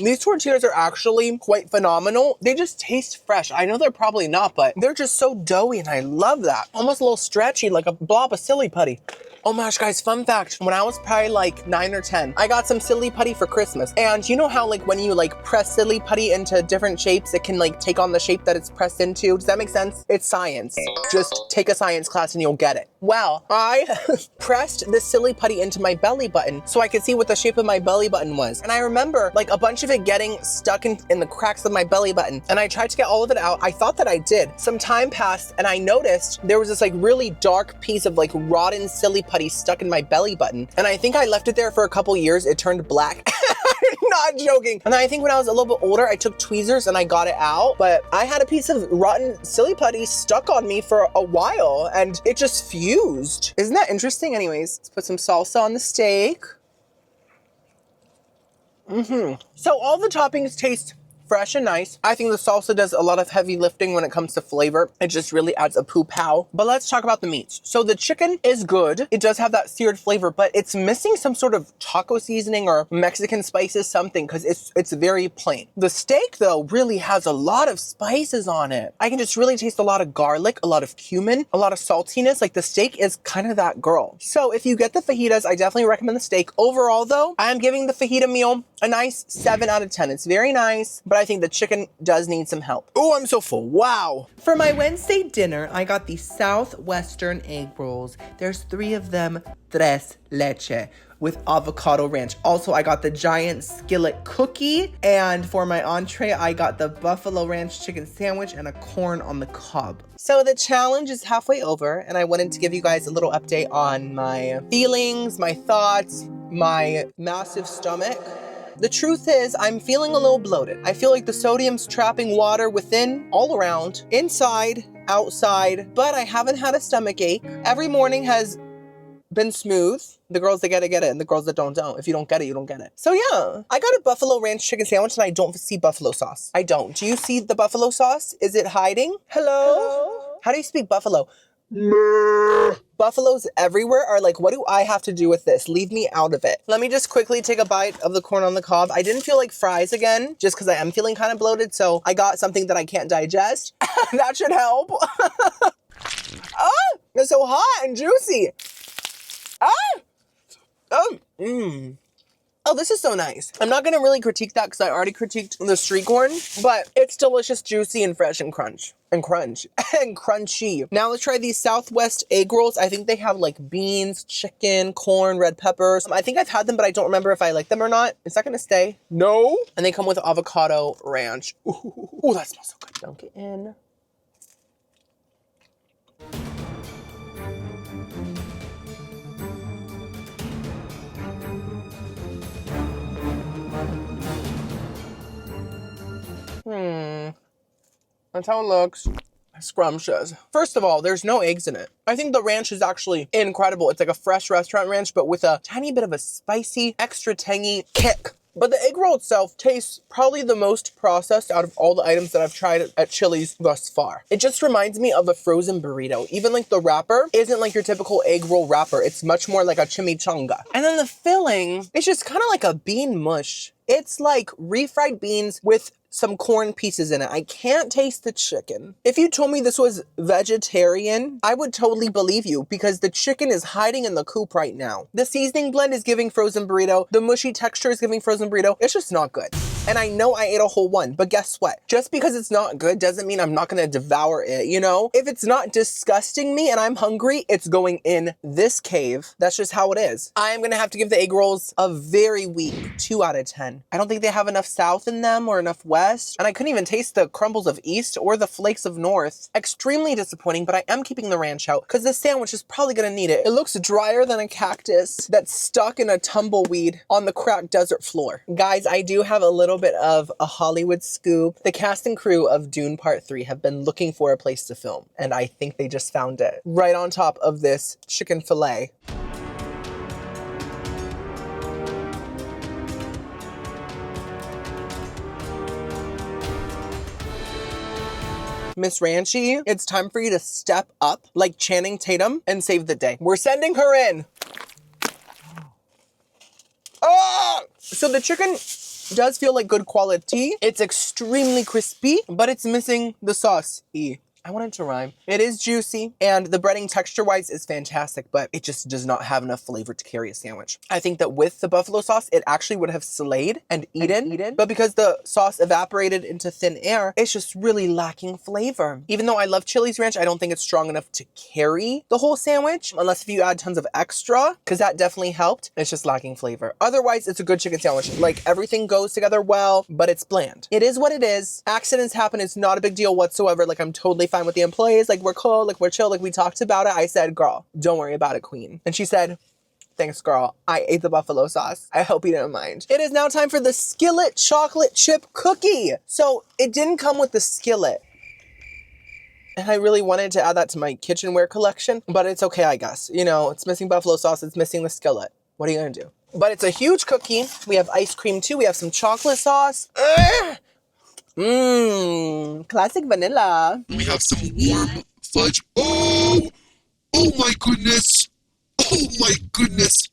These tortillas are actually quite phenomenal. They just taste fresh. I know they're probably not, but they're just so doughy and I love that. Almost a little stretchy, like a blob of silly putty. Oh my gosh, guys, fun fact. When I was probably like 9 or 10, I got some silly putty for Christmas. And you know how like when you like press silly putty into different shapes, it can like take on the shape that it's pressed into? Does that make sense? It's science. Just take a science class and you'll get it. Well, I pressed this silly putty into my belly button so I could see what the shape of my belly button was. And I remember like a bunch of it getting stuck in the cracks of my belly button. And I tried to get all of it out. I thought that I did. Some time passed and I noticed there was this like really dark piece of like rotten silly putty stuck in my belly button. And I think I left it there for a couple years. It turned black. I'm not joking. And then I think when I was a little bit older, I took tweezers and I got it out. But I had a piece of rotten silly putty stuck on me for a while and it just fused. Isn't that interesting? Anyways, let's put some salsa on the steak. So all the toppings taste fresh and nice. I think the salsa does a lot of heavy lifting when it comes to flavor. It just really adds a poo-pow. But let's talk about the meats. So the chicken is good. It does have that seared flavor, but it's missing some sort of taco seasoning or Mexican spices, something, because it's very plain. The steak, though, really has a lot of spices on it. I can just really taste a lot of garlic, a lot of cumin, a lot of saltiness. Like the steak is kind of that girl. So if you get the fajitas, I definitely recommend the steak. Overall, though, I am giving the fajita meal a nice 7 out of 10. It's very nice, but I think the chicken does need some help. Oh, I'm so full. Wow. For my Wednesday dinner, I got the Southwestern egg rolls. There's 3 of them, tres leche, with avocado ranch. Also, I got the giant skillet cookie. And for my entree, I got the buffalo ranch chicken sandwich and a corn on the cob. So the challenge is halfway over, and I wanted to give you guys a little update on my feelings, my thoughts, my massive stomach. The truth is, I'm feeling a little bloated. I feel like the sodium's trapping water within, all around, inside, outside, but I haven't had a stomach ache. Every morning has been smooth. The girls that get it, and the girls that don't. If you don't get it, you don't get it. So yeah, I got a buffalo ranch chicken sandwich and I don't see buffalo sauce. I don't. Do you see the buffalo sauce? Is it hiding? Hello? How do you speak buffalo? Buffaloes everywhere are like, what do I have to do with this? Leave me out of it. Let me just quickly take a bite of the corn on the cob. I didn't feel like fries again, just because I am feeling kind of bloated, so I got something that I can't digest. That should help. Oh, it's so hot and juicy. Ah! Oh, this is so nice. I'm not gonna really critique that because I already critiqued the street corn, but it's delicious, juicy, and fresh and crunchy. Now let's try these Southwest egg rolls. I think they have like beans, chicken, corn, red peppers. I think I've had them, but I don't remember if I like them or not. Is that gonna stay? No. And they come with avocado ranch. Ooh, that smells so good. Dunk it in. That's how it looks. Scrumptious. First of all, there's no eggs in it. I think the ranch is actually incredible. It's like a fresh restaurant ranch, but with a tiny bit of a spicy, extra tangy kick. But the egg roll itself tastes probably the most processed out of all the items that I've tried at Chili's thus far. It just reminds me of a frozen burrito. Even like the wrapper isn't like your typical egg roll wrapper. It's much more like a chimichanga. And then the filling, it's just kind of like a bean mush. It's like refried beans with some corn pieces in it. I can't taste the chicken. If you told me this was vegetarian, I would totally believe you because the chicken is hiding in the coop right now. The seasoning blend is giving frozen burrito. The mushy texture is giving frozen burrito. It's just not good. And I know I ate a whole one, but guess what? Just because it's not good doesn't mean I'm not gonna devour it, you know? If it's not disgusting me and I'm hungry, it's going in this cave. That's just how it is. I am gonna have to give the egg rolls a very weak 2 out of 10. I don't think they have enough South in them or enough West. And I couldn't even taste the crumbles of East or the flakes of North. Extremely disappointing, but I am keeping the ranch out because this sandwich is probably gonna need it. It looks drier than a cactus that's stuck in a tumbleweed on the cracked desert floor. Guys, I do have a little bit of a Hollywood scoop. The cast and crew of Dune Part 3 have been looking for a place to film, and I think they just found it right on top of this chicken fillet. Miss Ranchi, it's time for you to step up like Channing Tatum and save the day. We're sending her in. Oh! So the chicken does feel like good quality. It's extremely crispy, but it's missing the sauce. I wanted to rhyme. It is juicy, and the breading texture-wise is fantastic, but it just does not have enough flavor to carry a sandwich. I think that with the buffalo sauce, it actually would have slayed and eaten, but because the sauce evaporated into thin air, it's just really lacking flavor. Even though I love Chili's ranch, I don't think it's strong enough to carry the whole sandwich, unless if you add tons of extra, because that definitely helped. It's just lacking flavor. Otherwise, it's a good chicken sandwich. Like, everything goes together well, but it's bland. It is what it is. Accidents happen. It's not a big deal whatsoever. Like, I'm totally fine with the employees, like we're cool, like we're chill, like we talked about it. I said, girl, don't worry about it, queen. And she said, thanks, girl. I ate the buffalo sauce. I hope you didn't mind. It is now time for the skillet chocolate chip cookie. So it didn't come with the skillet. And I really wanted to add that to my kitchenware collection, but it's okay, I guess. You know, it's missing buffalo sauce, it's missing the skillet. What are you gonna do? But it's a huge cookie. We have ice cream too. We have some chocolate sauce. Classic vanilla. We have some warm fudge. Oh! Oh my goodness! Oh my goodness!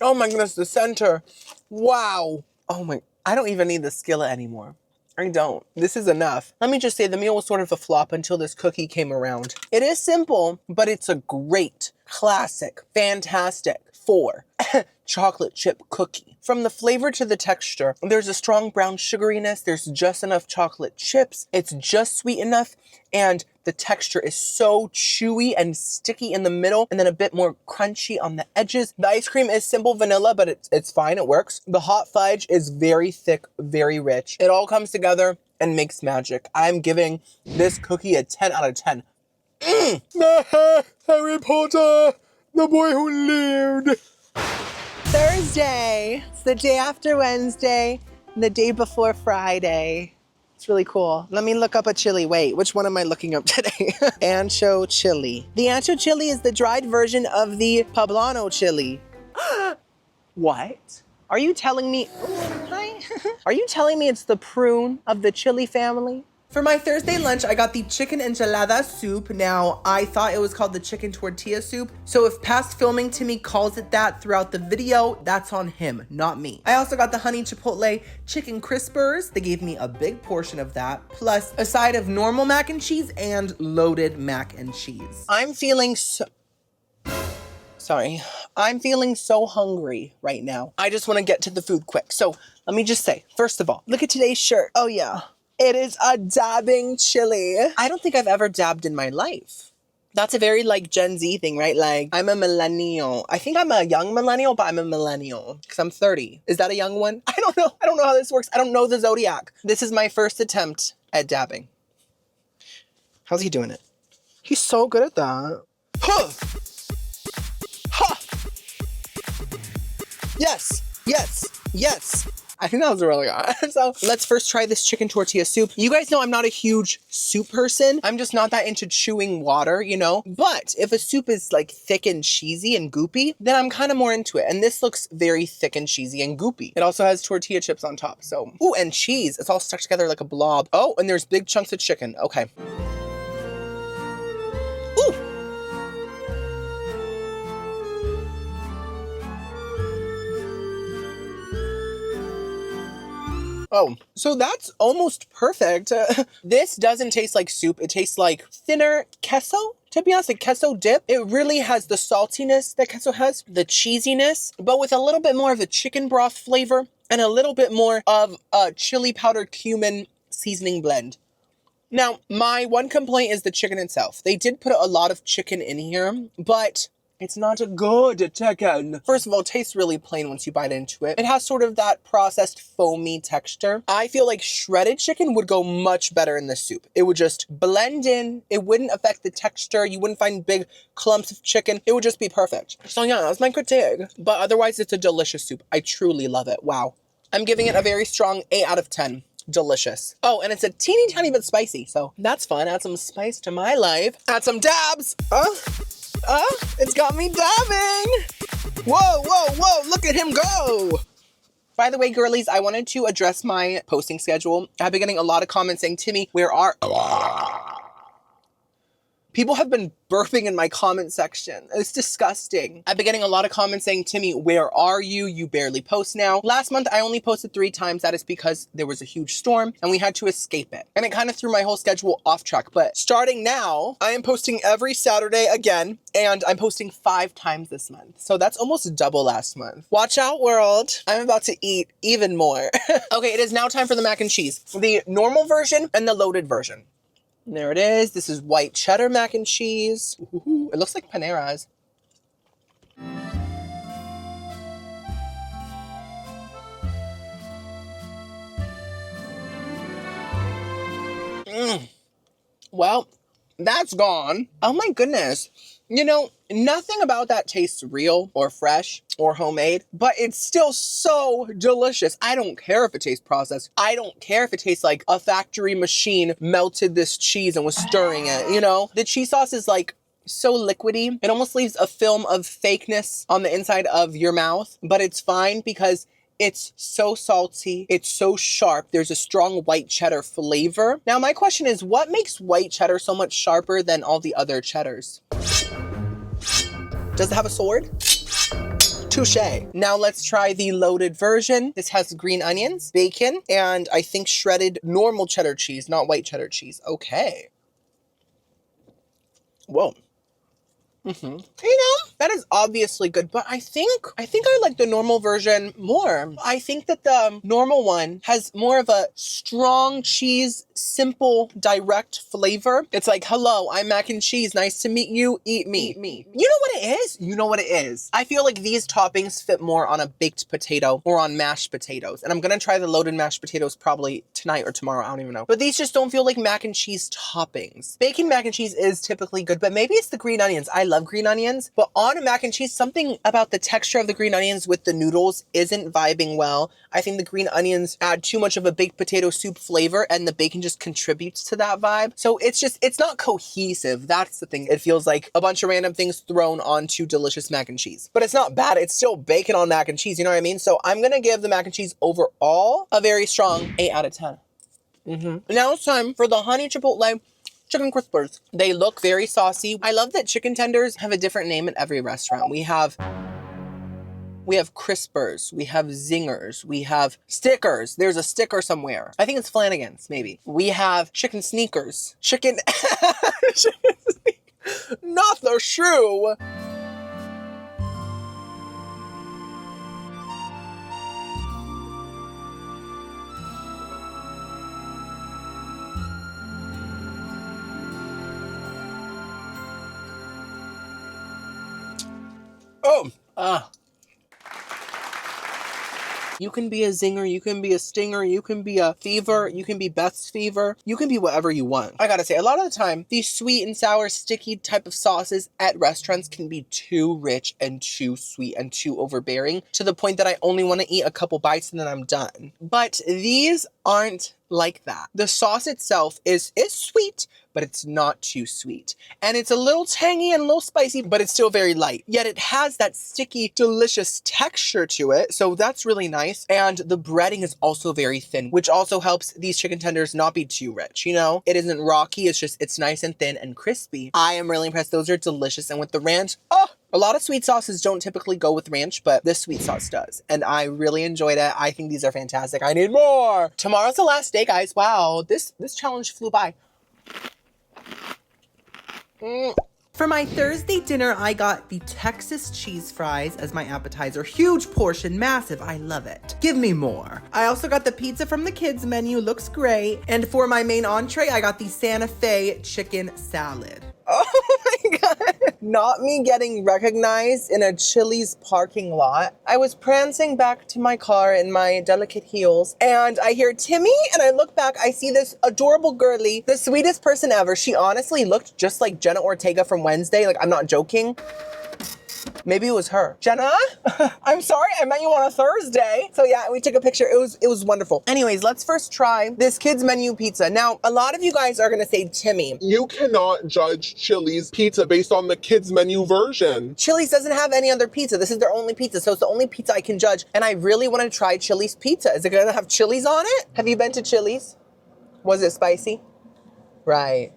Oh my goodness, the center. Wow. Oh my, I don't even need the skillet anymore. I don't. This is enough. Let me just say the meal was sort of a flop until this cookie came around. It is simple, but it's a great, classic, fantastic chocolate chip cookie. From the flavor to the texture, there's a strong brown sugariness. There's just enough chocolate chips. It's just sweet enough. And the texture is so chewy and sticky in the middle and then a bit more crunchy on the edges. The ice cream is simple vanilla, but it's fine. It works. The hot fudge is very thick, very rich. It all comes together and makes magic. I'm giving this cookie a 10 out of 10. Harry Potter, the boy who lived. Thursday. It's the day after Wednesday, and the day before Friday. It's really cool. Let me look up a chili. Wait, which one am I looking up today? Ancho chili. The ancho chili is the dried version of the poblano chili. What? Are you telling me, hi? Are you telling me it's the prune of the chili family? For my Thursday lunch, I got the chicken enchilada soup. Now, I thought it was called the chicken tortilla soup. So if past filming Timmy calls it that throughout the video, that's on him, not me. I also got the honey chipotle chicken crispers. They gave me a big portion of that, plus a side of normal mac and cheese and loaded mac and cheese. I'm feeling so hungry right now. I just want to get to the food quick. So let me just say, first of all, look at today's shirt. Oh yeah. It is a dabbing chili. I don't think I've ever dabbed in my life. That's a very like Gen Z thing, right? Like I'm a millennial. I think I'm a young millennial, but I'm a millennial because I'm 30. Is that a young one? I don't know. I don't know how this works. I don't know the zodiac. This is my first attempt at dabbing. How's he doing it? He's so good at that. Huh. Huh. Yes, yes, yes. I think that was really good. So let's first try this chicken tortilla soup. You guys know I'm not a huge soup person. I'm just not that into chewing water, you know? But if a soup is like thick and cheesy and goopy, then I'm kind of more into it. And this looks very thick and cheesy and goopy. It also has tortilla chips on top. So, ooh, and cheese. It's all stuck together like a blob. Oh, and there's big chunks of chicken. Okay. Ooh. Oh, so that's almost perfect. This doesn't taste like soup. It tastes like thinner queso, to be honest, like queso dip. It really has the saltiness that queso has, the cheesiness, but with a little bit more of the chicken broth flavor and a little bit more of a chili powder cumin seasoning blend. Now, my one complaint is the chicken itself. They did put a lot of chicken in here, but it's not a good chicken. First of all, it tastes really plain once you bite into it. It has sort of that processed foamy texture. I feel like shredded chicken would go much better in the soup. It would just blend in. It wouldn't affect the texture. You wouldn't find big clumps of chicken. It would just be perfect. So yeah, that's my critique. But otherwise, it's a delicious soup. I truly love it. Wow. I'm giving it a very strong 8 out of 10. Delicious. Oh, and it's a teeny tiny bit spicy. So that's fun. Add some spice to my life. Add some dabs. It's got me dabbing. Whoa, whoa, whoa, look at him go. By the way, girlies, I wanted to address my posting schedule. I've been getting a lot of comments saying, Timmy, where are... People have been burping in my comment section. It's disgusting. I've been getting a lot of comments saying, Timmy, where are you? You barely post now. Last month, I only posted 3 times. That is because there was a huge storm and we had to escape it. And it kind of threw my whole schedule off track. But starting now, I am posting every Saturday again, and I'm posting 5 times this month. So that's almost double last month. Watch out, world. I'm about to eat even more. Okay, it is now time for the mac and cheese. The normal version and the loaded version. There it is. This is white cheddar mac and cheese. Ooh, it looks like Panera's. Well, that's gone. Oh my goodness. You know, nothing about that tastes real or fresh or homemade, but it's still so delicious. I don't care if it tastes processed. I don't care if it tastes like a factory machine melted this cheese and was stirring it, you know? The cheese sauce is like so liquidy. It almost leaves a film of fakeness on the inside of your mouth, but it's fine because it's so salty. It's so sharp. There's a strong white cheddar flavor. Now, my question is, what makes white cheddar so much sharper than all the other cheddars? Does it have a sword? Touché. Now let's try the loaded version. This has green onions, bacon, and I think shredded normal cheddar cheese, not white cheddar cheese. Okay. Whoa. You know, that is obviously good, but I think I like the normal version more. I think that the normal one has more of a strong cheese, simple, direct flavor. It's like, hello, I'm mac and cheese. Nice to meet you. Eat me. Eat me. You know what it is? You know what it is. I feel like these toppings fit more on a baked potato or on mashed potatoes. And I'm going to try the loaded mashed potatoes probably tonight or tomorrow. I don't even know. But these just don't feel like mac and cheese toppings. Bacon mac and cheese is typically good, but maybe it's the green onions. I love green onions, but on On mac and cheese, something about the texture of the green onions with the noodles isn't vibing well. I think the green onions add too much of a baked potato soup flavor and the bacon just contributes to that vibe. So it's not cohesive. That's the thing. It feels like a bunch of random things thrown onto delicious mac and cheese. But it's not bad. It's still bacon on mac and cheese. You know what I mean? So I'm going to give the mac and cheese overall a very strong 8 out of 10. Now it's time for the honey chipotle chicken crispers. They look very saucy. I love that chicken tenders have a different name at every restaurant. We have crispers, we have zingers, we have stickers. There's a sticker somewhere. I think it's Flanagan's, maybe. We have chicken sneakers. Chicken not the shoe. You can be a zinger, you can be a stinger, you can be a fever, you can be Beth's fever, you can be whatever you want. I gotta say, a lot of the time, these sweet and sour, sticky type of sauces at restaurants can be too rich and too sweet and too overbearing to the point that I only want to eat a couple bites and then I'm done. But these aren't like that. The sauce itself is sweet, but it's not too sweet. And it's a little tangy and a little spicy, but it's still very light. Yet it has that sticky, delicious texture to it. So that's really nice. And the breading is also very thin, which also helps these chicken tenders not be too rich. You know, it isn't rocky. It's nice and thin and crispy. I am really impressed. Those are delicious. And with the ranch, a lot of sweet sauces don't typically go with ranch, but this sweet sauce does. And I really enjoyed it. I think these are fantastic. I need more. Tomorrow's the last day, guys. Wow, this challenge flew by. For my Thursday dinner, I got the Texas cheese fries as my appetizer. Huge portion, massive, I love it. Give me more. I also got the pizza from the kids menu, looks great. And for my main entree, I got the Santa Fe chicken salad. Oh my God. Not me getting recognized in a Chili's parking lot. I was prancing back to my car in my delicate heels and I hear Timmy and I look back, I see this adorable girly, the sweetest person ever. She honestly looked just like Jenna Ortega from Wednesday. Like, I'm not joking. Maybe it was her. Jenna, I'm sorry, I met you on a Thursday. So yeah, we took a picture. It was wonderful. Anyways, let's first try this kids menu pizza. Now, a lot of you guys are gonna say, Timmy, You cannot judge Chili's pizza based on the kids menu version. Chili's doesn't have any other pizza. This is their only pizza, so it's the only pizza I can judge. And I really want to try Chili's pizza. Is it gonna have chilies on it? Have you been to Chili's? Was it spicy? Right.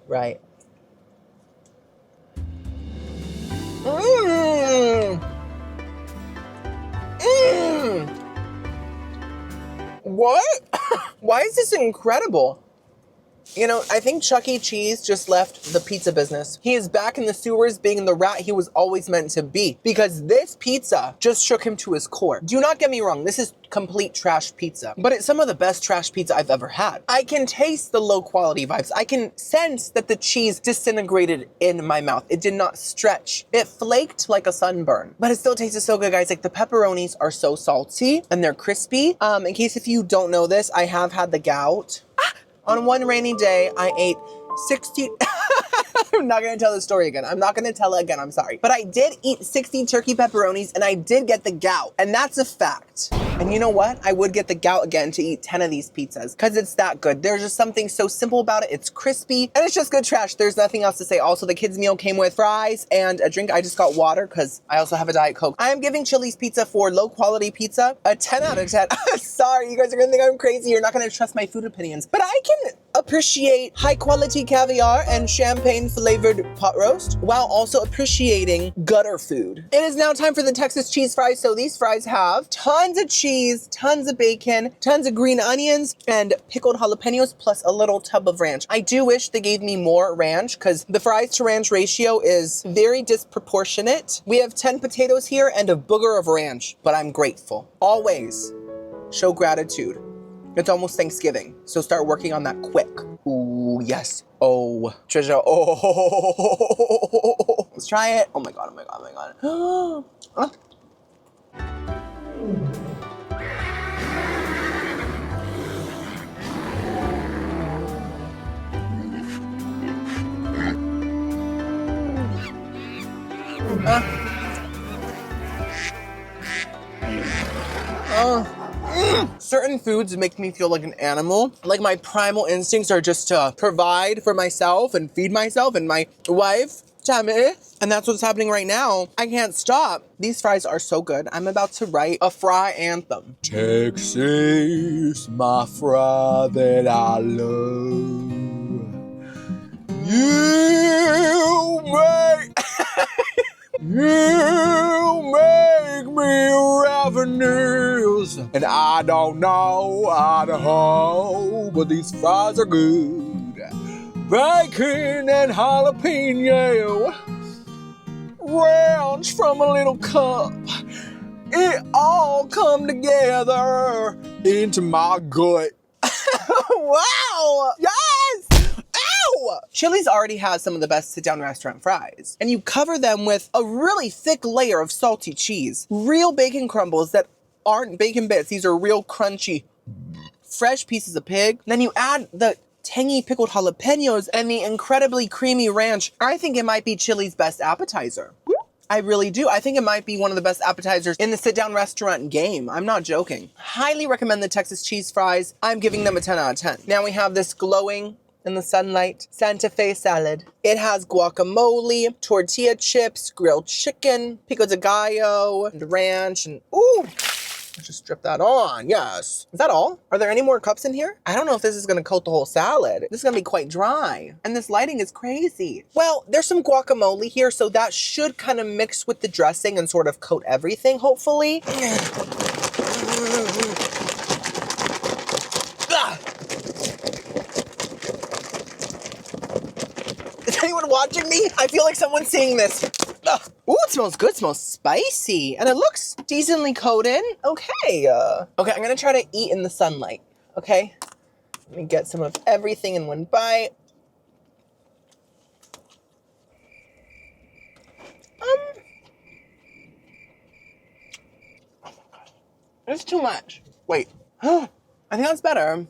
What? Why is this incredible? You know, I think Chuck E. Cheese just left the pizza business. He is back in the sewers being the rat he was always meant to be because this pizza just shook him to his core. Do not get me wrong, this is complete trash pizza, but it's some of the best trash pizza I've ever had. I can taste the low quality vibes. I can sense that the cheese disintegrated in my mouth. It did not stretch. It flaked like a sunburn, but it still tasted so good, guys. Like, the pepperonis are so salty and they're crispy. In case if you don't know this, I have had the gout. On one rainy day, I ate 60... I'm not gonna tell the story again. I'm not gonna tell it again, I'm sorry. But I did eat 60 turkey pepperonis and I did get the gout. And that's a fact. And you know what? I would get the gout again to eat 10 of these pizzas because it's that good. There's just something so simple about it. It's crispy and it's just good trash. There's nothing else to say. Also, the kids' meal came with fries and a drink. I just got water because I also have a Diet Coke. I am giving Chili's Pizza for low quality pizza a 10 out of 10. Sorry, you guys are gonna think I'm crazy. You're not gonna trust my food opinions. But I can appreciate high quality caviar and champagne flavored pot roast while also appreciating gutter food. It is now time for the Texas cheese fries. So these fries have tons of cheese, tons of bacon, tons of green onions, and pickled jalapenos, plus a little tub of ranch. I do wish they gave me more ranch because the fries to ranch ratio is very disproportionate. We have 10 potatoes here and a booger of ranch, but I'm grateful. Always show gratitude. It's almost Thanksgiving, so start working on that quick. Ooh, yes. Oh, Trisha. Oh, let's try it. Oh my God, oh my God, oh my God. Certain foods make me feel like an animal. Like my primal instincts are just to provide for myself and feed myself and my wife, Timmy. And that's what's happening right now. I can't stop. These fries are so good. I'm about to write a fry anthem. Texas, my fry that I love. You make you make me ravenous, and I don't know Idaho, but these fries are good. Bacon and jalapeno, ranch from a little cup. It all come together into my gut. Wow! Yes! Ow! Chili's already has some of the best sit-down restaurant fries. And you cover them with a really thick layer of salty cheese. Real bacon crumbles that aren't bacon bits. These are real crunchy, fresh pieces of pig. Then you add the tangy pickled jalapenos and the incredibly creamy ranch. I think it might be Chili's best appetizer. I really do. I think it might be one of the best appetizers in the sit-down restaurant game. I'm not joking. Highly recommend the Texas cheese fries. I'm giving them a 10 out of 10. Now we have this glowing in the sunlight Santa Fe salad. It has guacamole, tortilla chips, grilled chicken, pico de gallo, and ranch, and ooh, let's just strip that on, yes. Is that all? Are there any more cups in here? I don't know if this is gonna coat the whole salad. This is gonna be quite dry. And this lighting is crazy. Well, there's some guacamole here, so that should kind of mix with the dressing and sort of coat everything, hopefully. Is anyone watching me? I feel like someone's seeing this. Ugh. Ooh, it smells good. It smells spicy. And it looks decently coated. Okay. Okay, I'm gonna try to eat in the sunlight. Okay? Let me get some of everything in one bite. Oh my God. It's too much. Wait. I think that's better.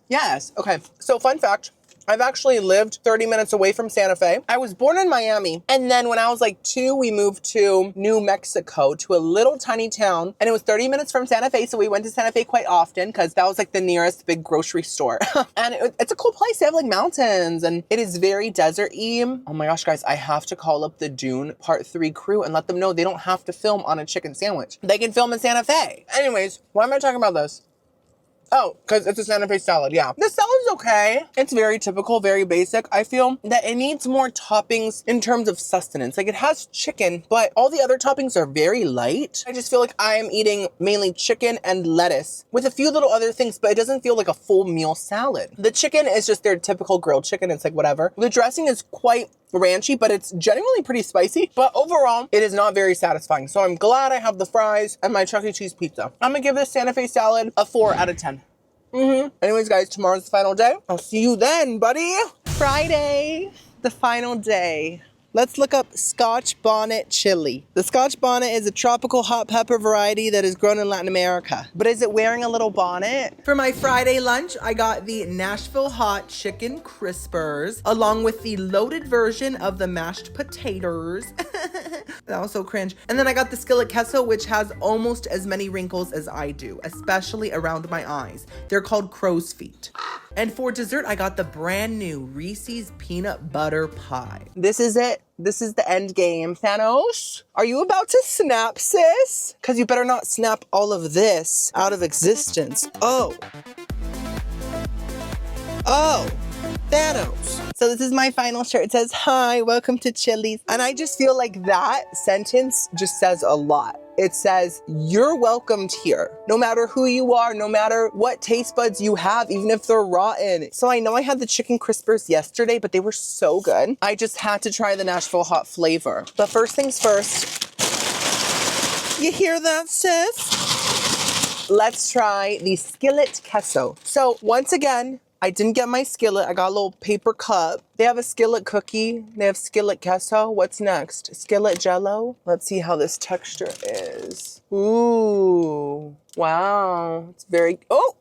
Yes. Okay. So fun fact. I've actually lived 30 minutes away from Santa Fe. I was born in Miami. And then when I was like 2, we moved to New Mexico, to a little tiny town. And it was 30 minutes from Santa Fe. So we went to Santa Fe quite often because that was like the nearest big grocery store. And it's a cool place. They have like mountains and it is very desert-y. Oh my gosh, guys, I have to call up the Dune Part 3 crew and let them know they don't have to film on a chicken sandwich. They can film in Santa Fe. Anyways, why am I talking about this? Oh, because it's a Santa Fe salad, yeah. The salad's okay. It's very typical, very basic. I feel that it needs more toppings in terms of sustenance. Like it has chicken, but all the other toppings are very light. I just feel like I am eating mainly chicken and lettuce with a few little other things, but it doesn't feel like a full meal salad. The chicken is just their typical grilled chicken. It's like whatever. The dressing is quite ranchy, but it's genuinely pretty spicy. But overall, it is not very satisfying. So I'm glad I have the fries and my Chuck E. Cheese pizza. I'm gonna give this Santa Fe salad a 4 out of 10. Anyways, guys, tomorrow's the final day. I'll see you then, buddy. Friday, the final day. Let's look up Scotch bonnet chili. The Scotch bonnet is a tropical hot pepper variety that is grown in Latin America. But is it wearing a little bonnet? For my Friday lunch, I got the Nashville hot chicken crispers, along with the loaded version of the mashed potatoes. That was so cringe. And then I got the skillet queso, which has almost as many wrinkles as I do, especially around my eyes. They're called crow's feet. And for dessert, I got the brand new Reese's peanut butter pie. This is it. This is the end game. Thanos, are you about to snap, sis? Because you better not snap all of this out of existence. Oh. Oh. Thanos. So this is my final shirt. It says, "Hi, welcome to Chili's." And I just feel like that sentence just says a lot. It says, you're welcomed here. No matter who you are, no matter what taste buds you have, even if they're rotten. So I know I had the chicken crispers yesterday, but they were so good. I just had to try the Nashville hot flavor. But first things first. You hear that, sis? Let's try the skillet queso. So once again, I didn't get my skillet. I got a little paper cup. They have a skillet cookie. They have skillet queso. What's next? Skillet jello. Let's see how this texture is. Ooh, wow. It's very, oh.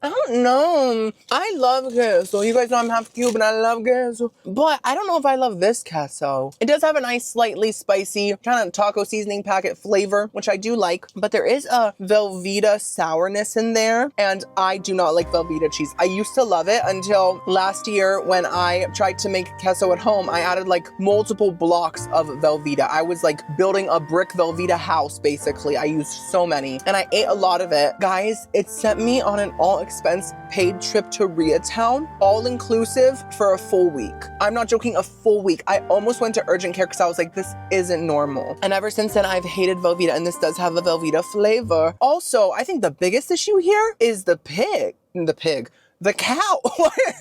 I don't don't know. I love queso. You guys know I'm half Cuban. I love queso. But I don't know if I love this queso. It does have a nice, slightly spicy, kind of taco seasoning packet flavor, which I do like. But there is a Velveeta sourness in there. And I do not like Velveeta cheese. I used to love it until last year when I tried to make queso at home. I added like multiple blocks of Velveeta. I was like building a brick Velveeta house, basically. I used so many. And I ate a lot of it. Guys, it sent me on an all-expense paid trip to Koreatown, all-inclusive for a full week. I'm not joking, a full week. I almost went to urgent care because I was like, this isn't normal. And ever since then, I've hated Velveeta, and this does have a Velveeta flavor. Also, I think the biggest issue here is the pig. The cow.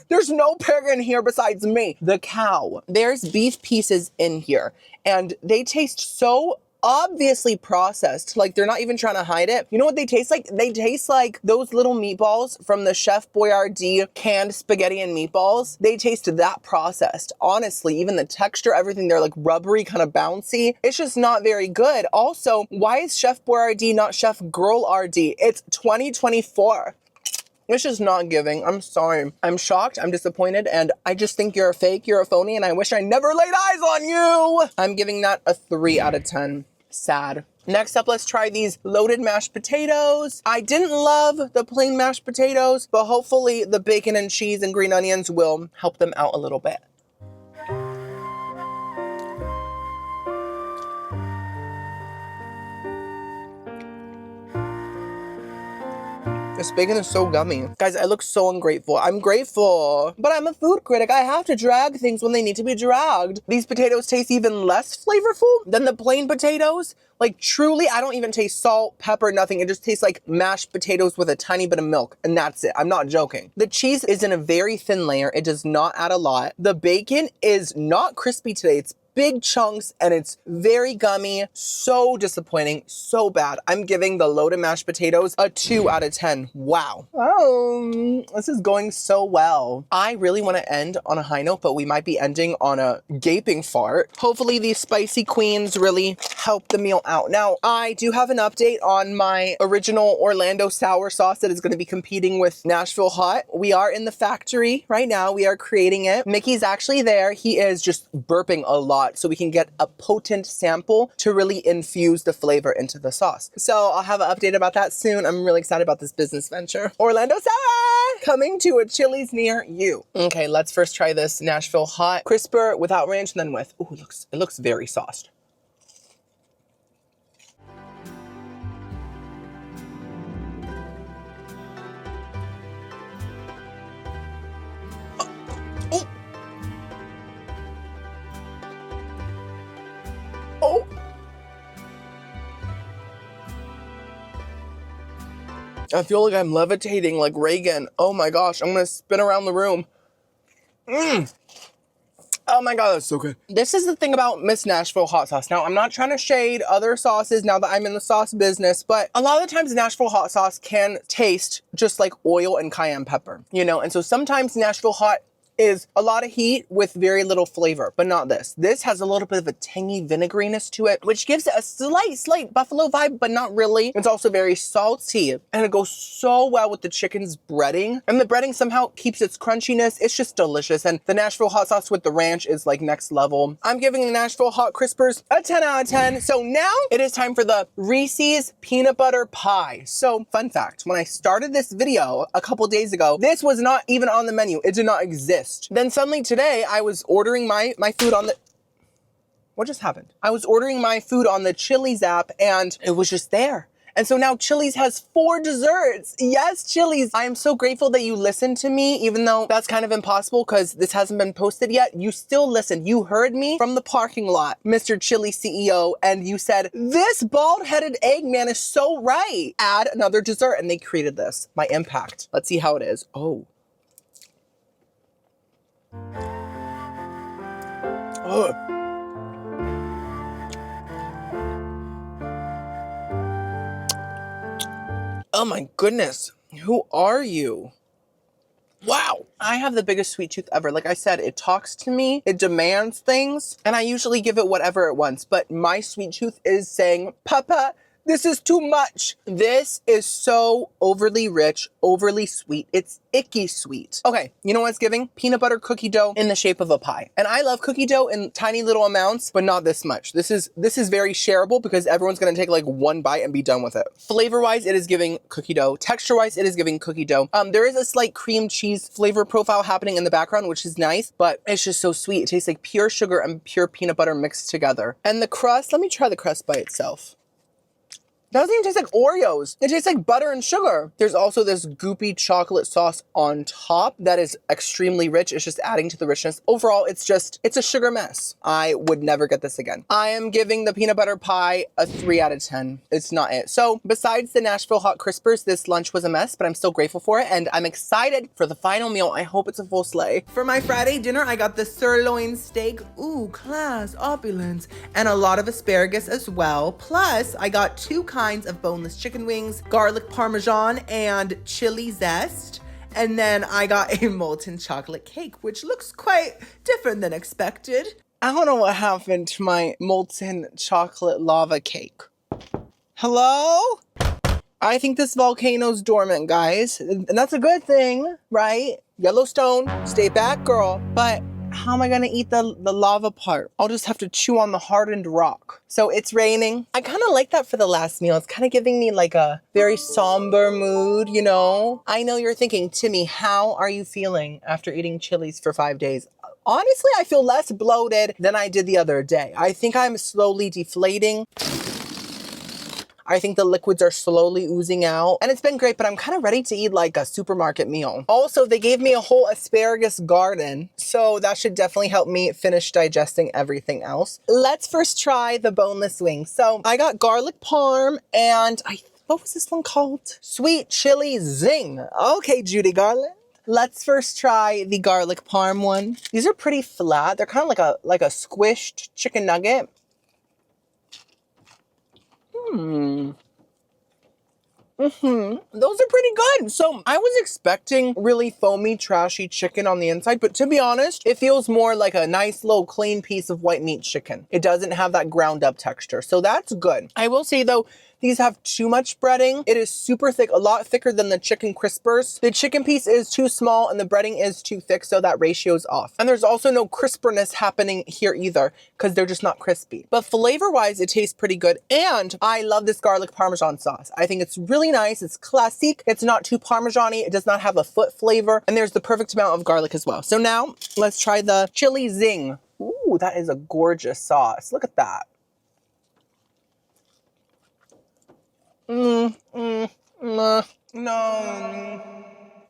There's no pig in here besides me. The cow. There's beef pieces in here, and they taste so obviously processed. Like, they're not even trying to hide it. You know what they taste like? They taste like those little meatballs from the Chef Boyardee canned spaghetti and meatballs. They taste that processed. Honestly, even the texture, everything, they're like rubbery, kind of bouncy. It's just not very good. Also, why is Chef Boyardee not Chef Girl RD? It's 2024. It's just not giving. I'm sorry. I'm shocked. I'm disappointed. And I just think you're a fake. You're a phony. And I wish I never laid eyes on you. I'm giving that a 3 out of 10. Sad. Next up, let's try these loaded mashed potatoes. I didn't love the plain mashed potatoes, but hopefully the bacon and cheese and green onions will help them out a little bit. This bacon is so gummy. Guys, I look so ungrateful. I'm grateful, but I'm a food critic. I have to drag things when they need to be dragged. These potatoes taste even less flavorful than the plain potatoes. Like, truly, I don't even taste salt, pepper, nothing. It just tastes like mashed potatoes with a tiny bit of milk, and that's it. I'm not joking. The cheese is in a very thin layer. It does not add a lot. The bacon is not crispy today. It's big chunks and it's very gummy. So disappointing, so bad. I'm giving the loaded mashed potatoes a 2 out of 10. Wow. Oh, this is going so well. I really want to end on a high note, but we might be ending on a gaping fart. Hopefully these spicy queens really help the meal out. Now, I do have an update on my original Orlando sour sauce that is going to be competing with Nashville hot. We are in the factory right now. We are creating it. Mickey's actually there. He is just burping a lot, so we can get a potent sample to really infuse the flavor into the sauce. So I'll have an update about that soon. I'm really excited about this business venture. Orlando Sour coming to a Chili's near you. Okay, let's first try this Nashville hot, crisper without ranch, and then with. Ooh, it looks very sauced. Oh. I feel like I'm levitating like Reagan. Oh my gosh, I'm gonna spin around the room. Oh my God, that's so good. This is the thing about Miss Nashville hot sauce. Now, I'm not trying to shade other sauces now that I'm in the sauce business, but a lot of the times Nashville hot sauce can taste just like oil and cayenne pepper, you know? And so sometimes Nashville hot is a lot of heat with very little flavor, but not this. This has a little bit of a tangy vinegariness to it, which gives it a slight buffalo vibe, but not really. It's also very salty, and it goes so well with the chicken's breading. And the breading somehow keeps its crunchiness. It's just delicious. And the Nashville hot sauce with the ranch is like next level. I'm giving the Nashville hot crispers a 10 out of 10. So now it is time for the Reese's peanut butter pie. So fun fact, when I started this video a couple days ago, this was not even on the menu. It did not exist. Then suddenly today I was ordering my food on the... What just happened? I was ordering my food on the Chili's app and it was just there. And so now Chili's has 4 desserts. Yes, Chili's. I am so grateful that you listened to me, even though that's kind of impossible because this hasn't been posted yet. You still listened. You heard me from the parking lot, Mr. Chili CEO, and you said, this bald-headed Eggman is so right. Add another dessert. And they created this. My impact. Let's see how it is. Oh. Oh. Oh my goodness. Who are you? Wow. I have the biggest sweet tooth ever. Like I said, it talks to me, it demands things, and I usually give it whatever it wants. But my sweet tooth is saying, Papa, This is too much. This is so overly rich, overly sweet. It's icky sweet. Okay, you know what it's giving? Peanut butter cookie dough in the shape of a pie. And I love cookie dough in tiny little amounts, but not this much. This is very shareable because everyone's gonna take like one bite and be done with it. Flavor-wise, it is giving cookie dough. Texture-wise, it is giving cookie dough. There is a slight cream cheese flavor profile happening in the background, which is nice, but it's just so sweet. It tastes like pure sugar and pure peanut butter mixed together. And the crust, let me try the crust by itself. Doesn't even taste like Oreos. It tastes like butter and sugar. There's also this goopy chocolate sauce on top that is extremely rich. It's just adding to the richness. Overall, it's a sugar mess. I would never get this again. I am giving the peanut butter pie a 3 out of 10. It's not it. So besides the Nashville Hot Crispers, this lunch was a mess, but I'm still grateful for it. And I'm excited for the final meal. I hope it's a full sleigh. For my Friday dinner, I got the sirloin steak. Ooh, class, opulence. And a lot of asparagus as well. Plus, I got 2 kinds of boneless chicken wings, garlic parmesan, and chili zest. And then I got a molten chocolate cake, which looks quite different than expected. I don't know what happened to my molten chocolate lava cake. Hello? I think this volcano's dormant, guys. And that's a good thing, right? Yellowstone, stay back, girl. But how am I gonna eat the lava part? I'll just have to chew on the hardened rock. So it's raining. I kind of like that for the last meal. It's kind of giving me like a very somber mood, you know? I know you're thinking, Timmy, how are you feeling after eating chilies for 5 days? Honestly, I feel less bloated than I did the other day. I think I'm slowly deflating. I think the liquids are slowly oozing out. And it's been great, but I'm kind of ready to eat like a supermarket meal. Also, they gave me a whole asparagus garden, so that should definitely help me finish digesting everything else. Let's first try the boneless wings. So I got garlic parm and what was this one called? Sweet chili zing. Okay, Judy Garland. Let's first try the garlic parm one. These are pretty flat. They're kind of like a squished chicken nugget. Those are pretty good. So I was expecting really foamy, trashy chicken on the inside, but to be honest, it feels more like a nice little clean piece of white meat chicken. It doesn't have that ground up texture. So that's good. I will say though, these have too much breading. It is super thick, a lot thicker than the chicken crispers. The chicken piece is too small and the breading is too thick, so that ratio is off. And there's also no crisperness happening here either, because they're just not crispy. But flavor-wise, it tastes pretty good. And I love this garlic parmesan sauce. I think it's really nice. It's classic. It's not too parmesan-y. It does not have a foot flavor. And there's the perfect amount of garlic as well. So now, let's try the chili zing. Ooh, that is a gorgeous sauce. Look at that. No.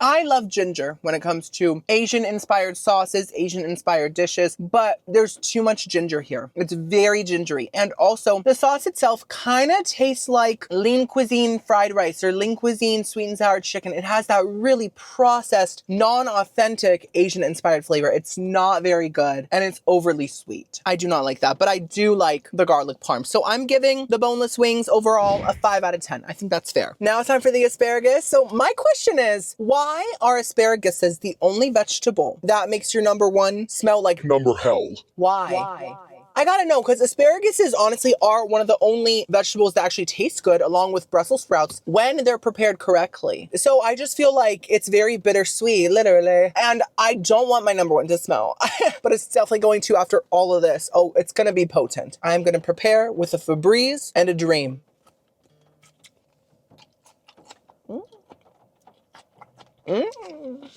I love ginger when it comes to Asian-inspired sauces, Asian-inspired dishes, but there's too much ginger here. It's very gingery. And also, the sauce itself kind of tastes like lean cuisine fried rice or lean cuisine sweet and sour chicken. It has that really processed, non-authentic Asian-inspired flavor. It's not very good, and it's overly sweet. I do not like that, but I do like the garlic parm. So I'm giving the boneless wings overall a 5 out of 10. I think that's fair. Now it's time for the asparagus. So my question is, why are asparaguses the only vegetable that makes your number one smell like Number hell. Why? I gotta know, because asparaguses honestly are one of the only vegetables that actually taste good along with Brussels sprouts when they're prepared correctly. So I just feel like it's very bittersweet, literally. And I don't want my number one to smell, but it's definitely going to after all of this. Oh, it's gonna be potent. I'm gonna prepare with a Febreze and a Dream.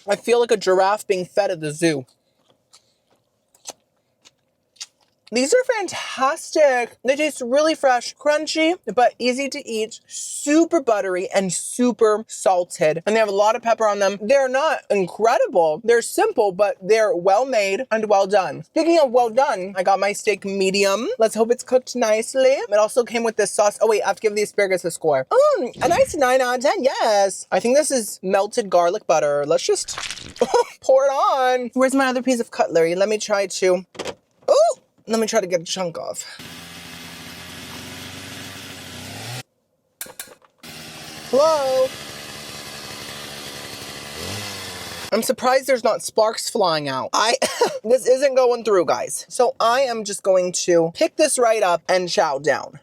I feel like a giraffe being fed at the zoo. These are fantastic. They taste really fresh, crunchy, but easy to eat, super buttery and super salted. And they have a lot of pepper on them. They're not incredible. They're simple, but they're well made and well done. Speaking of well done, I got my steak medium. Let's hope it's cooked nicely. It also came with this sauce. Oh wait, I have to give the asparagus a score. A nice 9 out of 10, yes. I think this is melted garlic butter. Let's just pour it on. Where's my other piece of cutlery? Let me try to, ooh! Let me try to get a chunk off. Hello? I'm surprised there's not sparks flying out. This isn't going through, guys. So I am just going to pick this right up and chow down.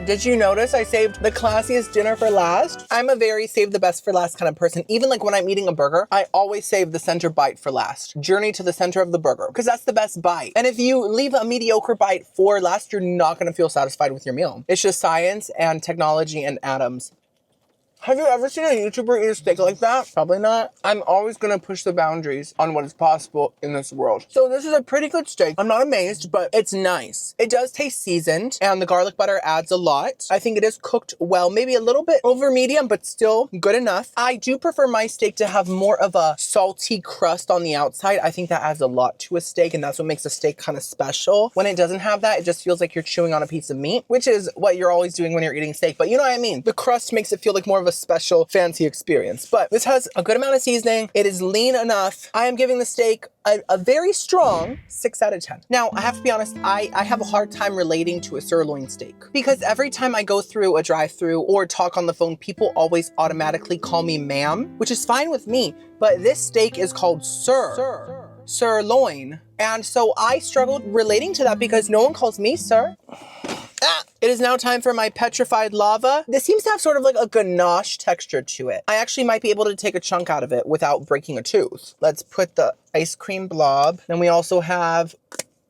Did you notice I saved the classiest dinner for last? I'm a very save the best for last kind of person. Even like when I'm eating a burger, I always save the center bite for last. Journey to the center of the burger, because that's the best bite. And if you leave a mediocre bite for last, you're not gonna feel satisfied with your meal. It's just science and technology and atoms. Have you ever seen a YouTuber eat a steak like that? Probably not. I'm always gonna push the boundaries on what is possible in this world. So this is a pretty good steak. I'm not amazed, but it's nice. It does taste seasoned and the garlic butter adds a lot. I think it is cooked well, maybe a little bit over medium, but still good enough. I do prefer my steak to have more of a salty crust on the outside. I think that adds a lot to a steak, and that's what makes a steak kind of special. When it doesn't have that, it just feels like you're chewing on a piece of meat, which is what you're always doing when you're eating steak. But you know what I mean? The crust makes it feel like more of a special fancy experience. But this has a good amount of seasoning. It is lean enough. I am giving the steak a very strong 6 out of 10. Now, I have to be honest, I have a hard time relating to a sirloin steak because every time I go through a drive-through or talk on the phone, people always automatically call me ma'am, which is fine with me. But this steak is called sirloin. And so I struggled relating to that because no one calls me sir. It is now time for my petrified lava. This seems to have sort of like a ganache texture to it. I actually might be able to take a chunk out of it without breaking a tooth. Let's put the ice cream blob. Then we also have,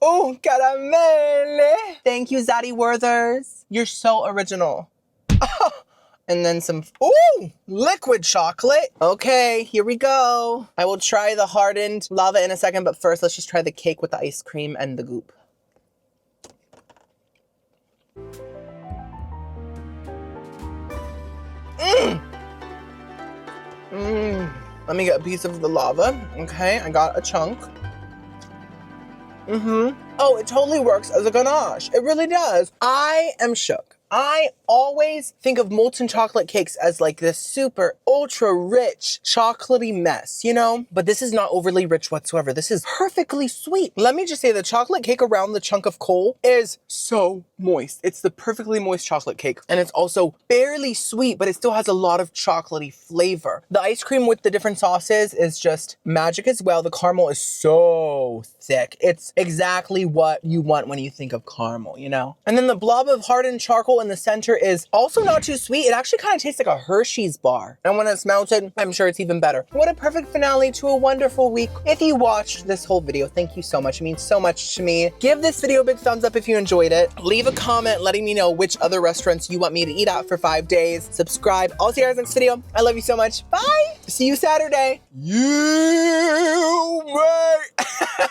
oh, caramel. Thank you, Zaddy Werthers. You're so original. And then some, ooh, liquid chocolate. Okay, here we go. I will try the hardened lava in a second, but first let's just try the cake with the ice cream and the goop. Let me get a piece of the lava. Okay, I got a chunk. Oh, it totally works as a ganache. It really does. I am shook. I always think of molten chocolate cakes as like this super ultra rich chocolatey mess, you know? But this is not overly rich whatsoever. This is perfectly sweet. Let me just say the chocolate cake around the chunk of coal is so moist. It's the perfectly moist chocolate cake. And it's also barely sweet, but it still has a lot of chocolatey flavor. The ice cream with the different sauces is just magic as well. The caramel is so thick. It's exactly what you want when you think of caramel, you know? And then the blob of hardened charcoal in the center is also not too sweet. It actually kind of tastes like a Hershey's bar. And when it's melted, I'm sure it's even better. What a perfect finale to a wonderful week. If you watched this whole video, thank you so much. It means so much to me. Give this video a big thumbs up if you enjoyed it. Leave a comment letting me know which other restaurants you want me to eat at for 5 days. Subscribe. I'll see you guys next video. I love you so much. Bye. See you Saturday. You may.